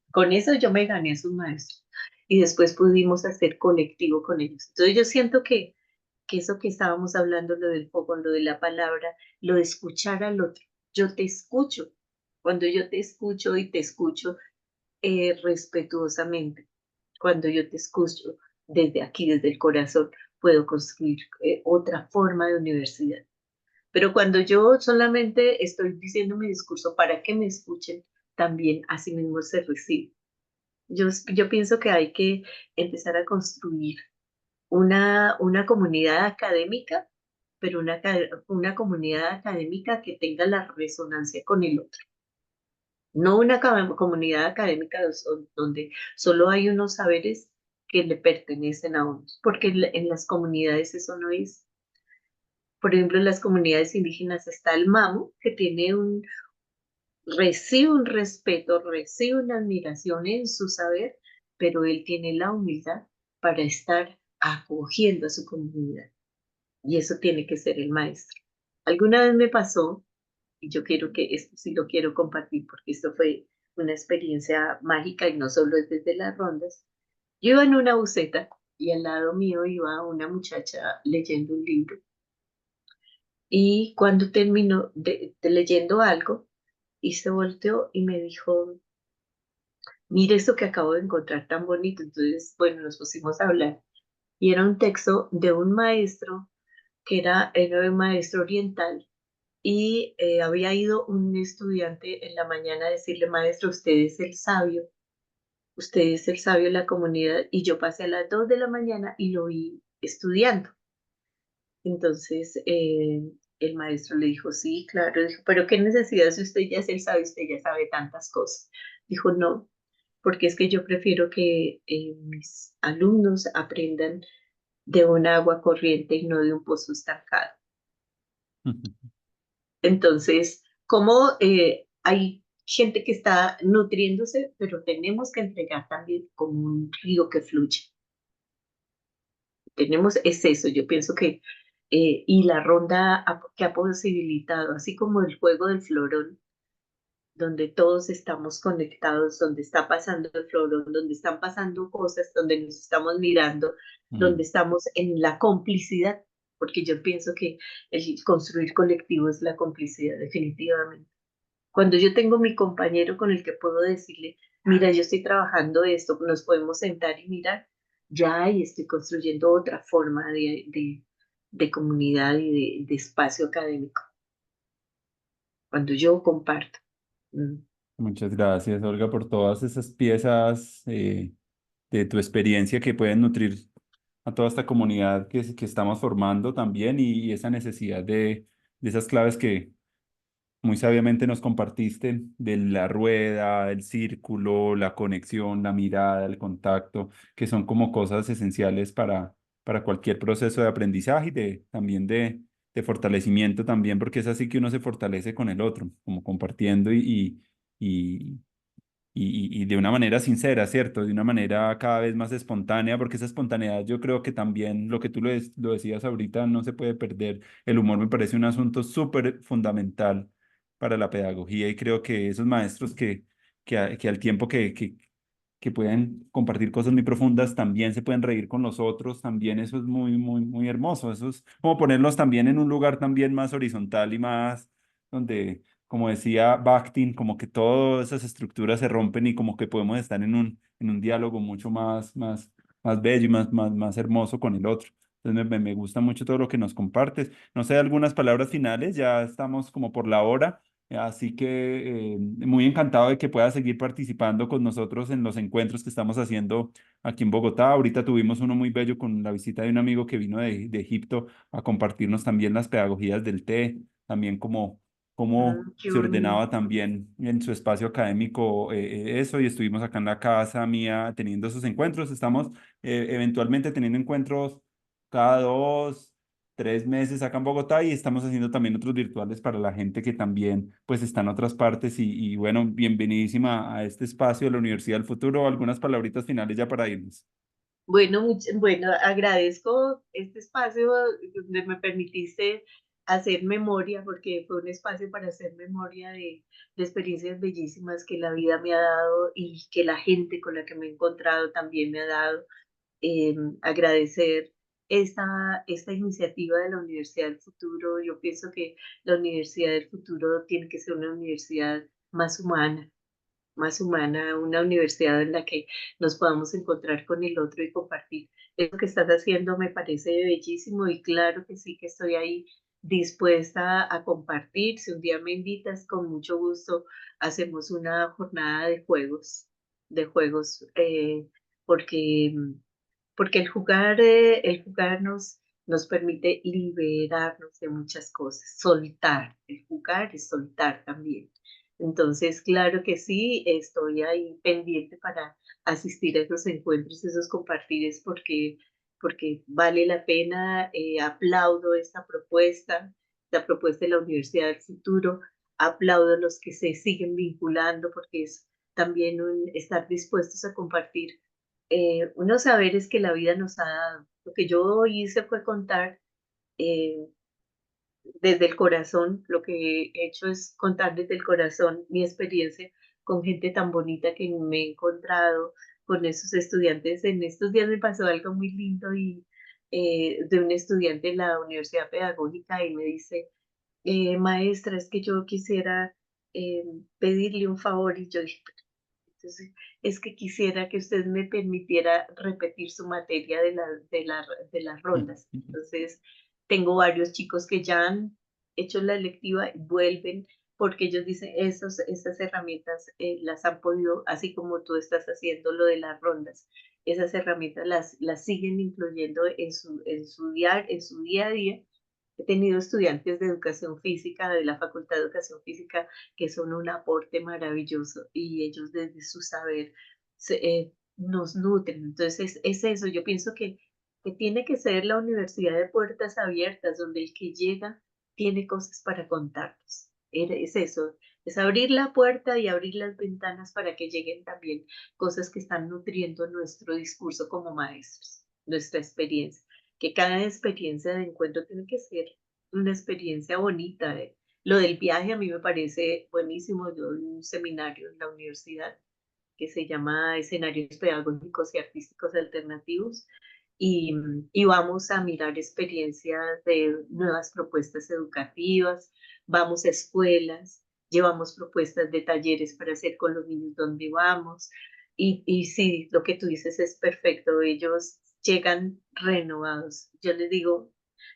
S2: yo me gané a sus maestros y después pudimos hacer colectivo con ellos. Entonces yo siento que eso que estábamos hablando, lo del foco, lo de la palabra, lo de escuchar al otro. Yo te escucho. Cuando yo te escucho y te escucho respetuosamente, cuando yo te escucho desde aquí, desde el corazón, puedo construir otra forma de universidad. Pero cuando yo solamente estoy diciendo mi discurso para que me escuchen, también así mismo se recibe. Yo pienso que hay que empezar a construir una comunidad académica, pero una comunidad académica que tenga la resonancia con el otro. No una comunidad académica donde solo hay unos saberes que le pertenecen a unos, porque en las comunidades eso no es. Por ejemplo, en las comunidades indígenas está el MAMU, que tiene recibe un respeto, recibe una admiración en su saber, pero él tiene la humildad para estar acogiendo a su comunidad. Y eso tiene que ser el maestro. Alguna vez me pasó, y yo quiero que esto sí lo quiero compartir, porque esto fue una experiencia mágica y no solo es desde las rondas. Yo iba en una buseta y al lado mío iba una muchacha leyendo un libro. Y cuando terminó de leyendo algo, y se volteó y me dijo, mire esto que acabo de encontrar tan bonito. Entonces, bueno, nos pusimos a hablar. Y era un texto de un maestro que era un maestro oriental. Y había ido un estudiante en la mañana a decirle, maestro, usted es el sabio de la comunidad. Y yo pasé a las 2 de la mañana y lo vi estudiando. Entonces, el maestro le dijo, sí, claro. Dijo, pero qué necesidad si usted ya es el sabio, usted ya sabe tantas cosas. Dijo, no, porque es que yo prefiero que mis alumnos aprendan de un agua corriente y no de un pozo estancado. Entonces, como hay gente que está nutriéndose, pero tenemos que entregar también como un río que fluye. Tenemos, es eso, yo pienso que, y la ronda que ha posibilitado, así como el juego del florón, donde todos estamos conectados, donde está pasando el florón, donde están pasando cosas, donde nos estamos mirando, donde
S1: Mm.
S2: estamos en la complicidad, porque yo pienso que el construir colectivo es la complicidad, definitivamente. Cuando yo tengo mi compañero con el que puedo decirle, mira, yo estoy trabajando esto, nos podemos sentar y mirar, ya ahí estoy construyendo otra forma de comunidad y de espacio académico. Cuando yo comparto. Mm.
S1: Muchas gracias, Olga, por todas esas piezas de tu experiencia que pueden nutrir a toda esta comunidad que estamos formando también y esa necesidad de esas claves que muy sabiamente nos compartiste de la rueda, el círculo, la conexión, la mirada, el contacto, que son como cosas esenciales para cualquier proceso de aprendizaje y también de fortalecimiento también, porque es así que uno se fortalece con el otro, como compartiendo y, y de una manera sincera, ¿cierto? De una manera cada vez más espontánea, porque esa espontaneidad yo creo que también lo que tú lo decías ahorita no se puede perder. El humor me parece un asunto súper fundamental para la pedagogía y creo que esos maestros que al tiempo que pueden compartir cosas muy profundas, también se pueden reír con los otros, también eso es muy, muy, muy hermoso. Eso es como ponerlos también en un lugar también más horizontal y más donde como decía Bakhtin, como que todas esas estructuras se rompen y como que podemos estar en un diálogo mucho más bello y más hermoso con el otro. Entonces me gusta mucho todo lo que nos compartes. No sé, algunas palabras finales, ya estamos como por la hora, así que muy encantado de que puedas seguir participando con nosotros en los encuentros que estamos haciendo aquí en Bogotá. Ahorita tuvimos uno muy bello con la visita de un amigo que vino de Egipto a compartirnos también las pedagogías del té, también como cómo
S2: Qué
S1: se
S2: bonito.
S1: ordenaba también en su espacio académico eso y estuvimos acá en la casa mía teniendo esos encuentros. Estamos eventualmente teniendo encuentros cada 2, 3 meses acá en Bogotá y estamos haciendo también otros virtuales para la gente que también pues está en otras partes y bueno, bienvenidísima a este espacio de la Universidad del Futuro. Algunas palabritas finales ya para irnos.
S2: Bueno, bueno, agradezco este espacio donde me permitiste hacer memoria, porque fue un espacio para hacer memoria de experiencias bellísimas que la vida me ha dado y que la gente con la que me he encontrado también me ha dado. Agradecer esta iniciativa de la Universidad del Futuro. Yo pienso que la Universidad del Futuro tiene que ser una universidad más humana, una universidad en la que nos podamos encontrar con el otro y compartir. Eso que estás haciendo me parece bellísimo y claro que sí que estoy ahí dispuesta a compartir. Si un día me invitas, con mucho gusto hacemos una jornada de juegos, porque porque el jugar nos permite liberarnos de muchas cosas, soltar. El jugar es soltar también. Entonces, claro que sí, estoy ahí pendiente para asistir a esos encuentros, esos compartires, porque vale la pena. Aplaudo esta propuesta de la Universidad del Futuro. aplaudo a los que se siguen vinculando porque es también estar dispuestos a compartir unos saberes que la vida nos ha dado. Lo que yo hice fue contar eh, desde el corazón, lo que he hecho es contar desde el corazón mi experiencia con gente tan bonita que me he encontrado, con esos estudiantes. En estos días me pasó algo muy lindo y de un estudiante en la Universidad Pedagógica y me dice, maestra, es que yo quisiera pedirle un favor y yo dije, entonces, es que quisiera que usted me permitiera repetir su materia de las rondas. Entonces, tengo varios chicos que ya han hecho la electiva y vuelven porque ellos dicen, esas herramientas las han podido, así como tú estás haciendo lo de las rondas, esas herramientas las siguen incluyendo en su día a día. He tenido estudiantes de educación física, de la Facultad de Educación Física, que son un aporte maravilloso y ellos desde su saber nos nutren. Entonces es eso, yo pienso que tiene que ser la universidad de puertas abiertas, donde el que llega tiene cosas para contarnos. Es eso, es abrir la puerta y abrir las ventanas para que lleguen también cosas que están nutriendo nuestro discurso como maestros, nuestra experiencia, que cada experiencia de encuentro tiene que ser una experiencia bonita. Lo del viaje a mí me parece buenísimo. Yo doy un seminario en la universidad que se llama Escenarios Pedagógicos y Artísticos Alternativos y vamos a mirar experiencias de nuevas propuestas educativas, vamos a escuelas, llevamos propuestas de talleres para hacer con los niños donde vamos y sí, lo que tú dices es perfecto, ellos llegan renovados. Yo les digo,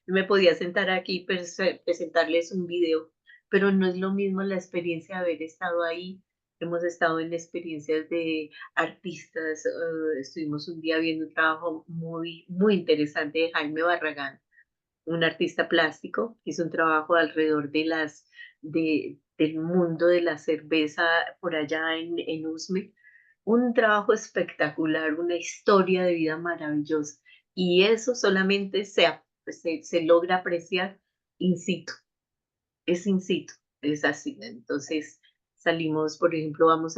S2: me podía sentar aquí y presentarles un video, pero no es lo mismo la experiencia de haber estado ahí. Hemos estado en experiencias de artistas, estuvimos un día viendo un trabajo muy interesante de Jaime Barragán, un artista plástico, que hizo un trabajo alrededor del mundo de la cerveza por allá en Usme. Un trabajo espectacular, una historia de vida maravillosa. Y eso solamente se logra apreciar in situ, es in situ, es así. Entonces salimos, por ejemplo, nos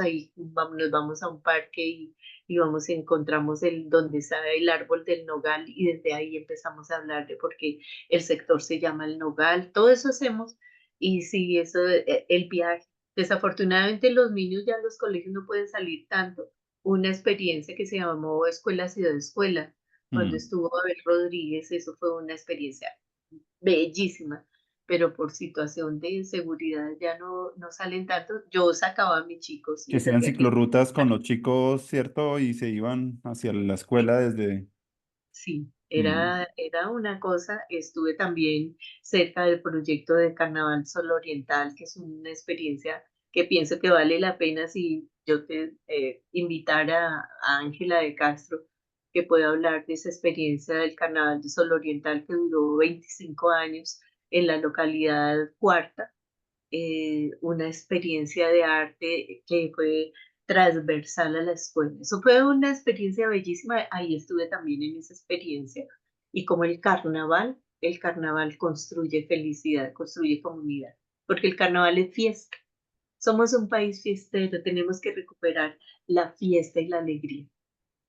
S2: vamos a un parque y vamos y encontramos donde está el árbol del nogal y desde ahí empezamos a hablar de por qué el sector se llama el nogal. Todo eso hacemos y sí, eso, el viaje. Desafortunadamente los niños ya en los colegios no pueden salir tanto. Una experiencia que se llamó Escuela Ciudad Escuela, cuando
S1: Mm.
S2: estuvo Abel Rodríguez, eso fue una experiencia bellísima, pero por situación de seguridad ya no salen tanto. Yo sacaba a mis chicos y
S1: Que
S2: les
S1: hacían
S2: decía que
S1: ciclorrutas con los chicos, ¿cierto? Y se iban hacia la escuela desde...
S2: sí,
S1: Mm.
S2: era una cosa. Estuve también cerca del proyecto de Carnaval Sol Oriental, que es una experiencia que pienso que vale la pena si yo te invitara a Ángela de Castro, que pueda hablar de esa experiencia del Carnaval de Sol Oriental que duró 25 años en la localidad Cuarta, una experiencia de arte que fue transversal a la escuela. Eso fue una experiencia bellísima, ahí estuve también en esa experiencia. Y como el carnaval construye felicidad, construye comunidad, porque el carnaval es fiesta. Somos un país fiestero, tenemos que recuperar la fiesta y la alegría.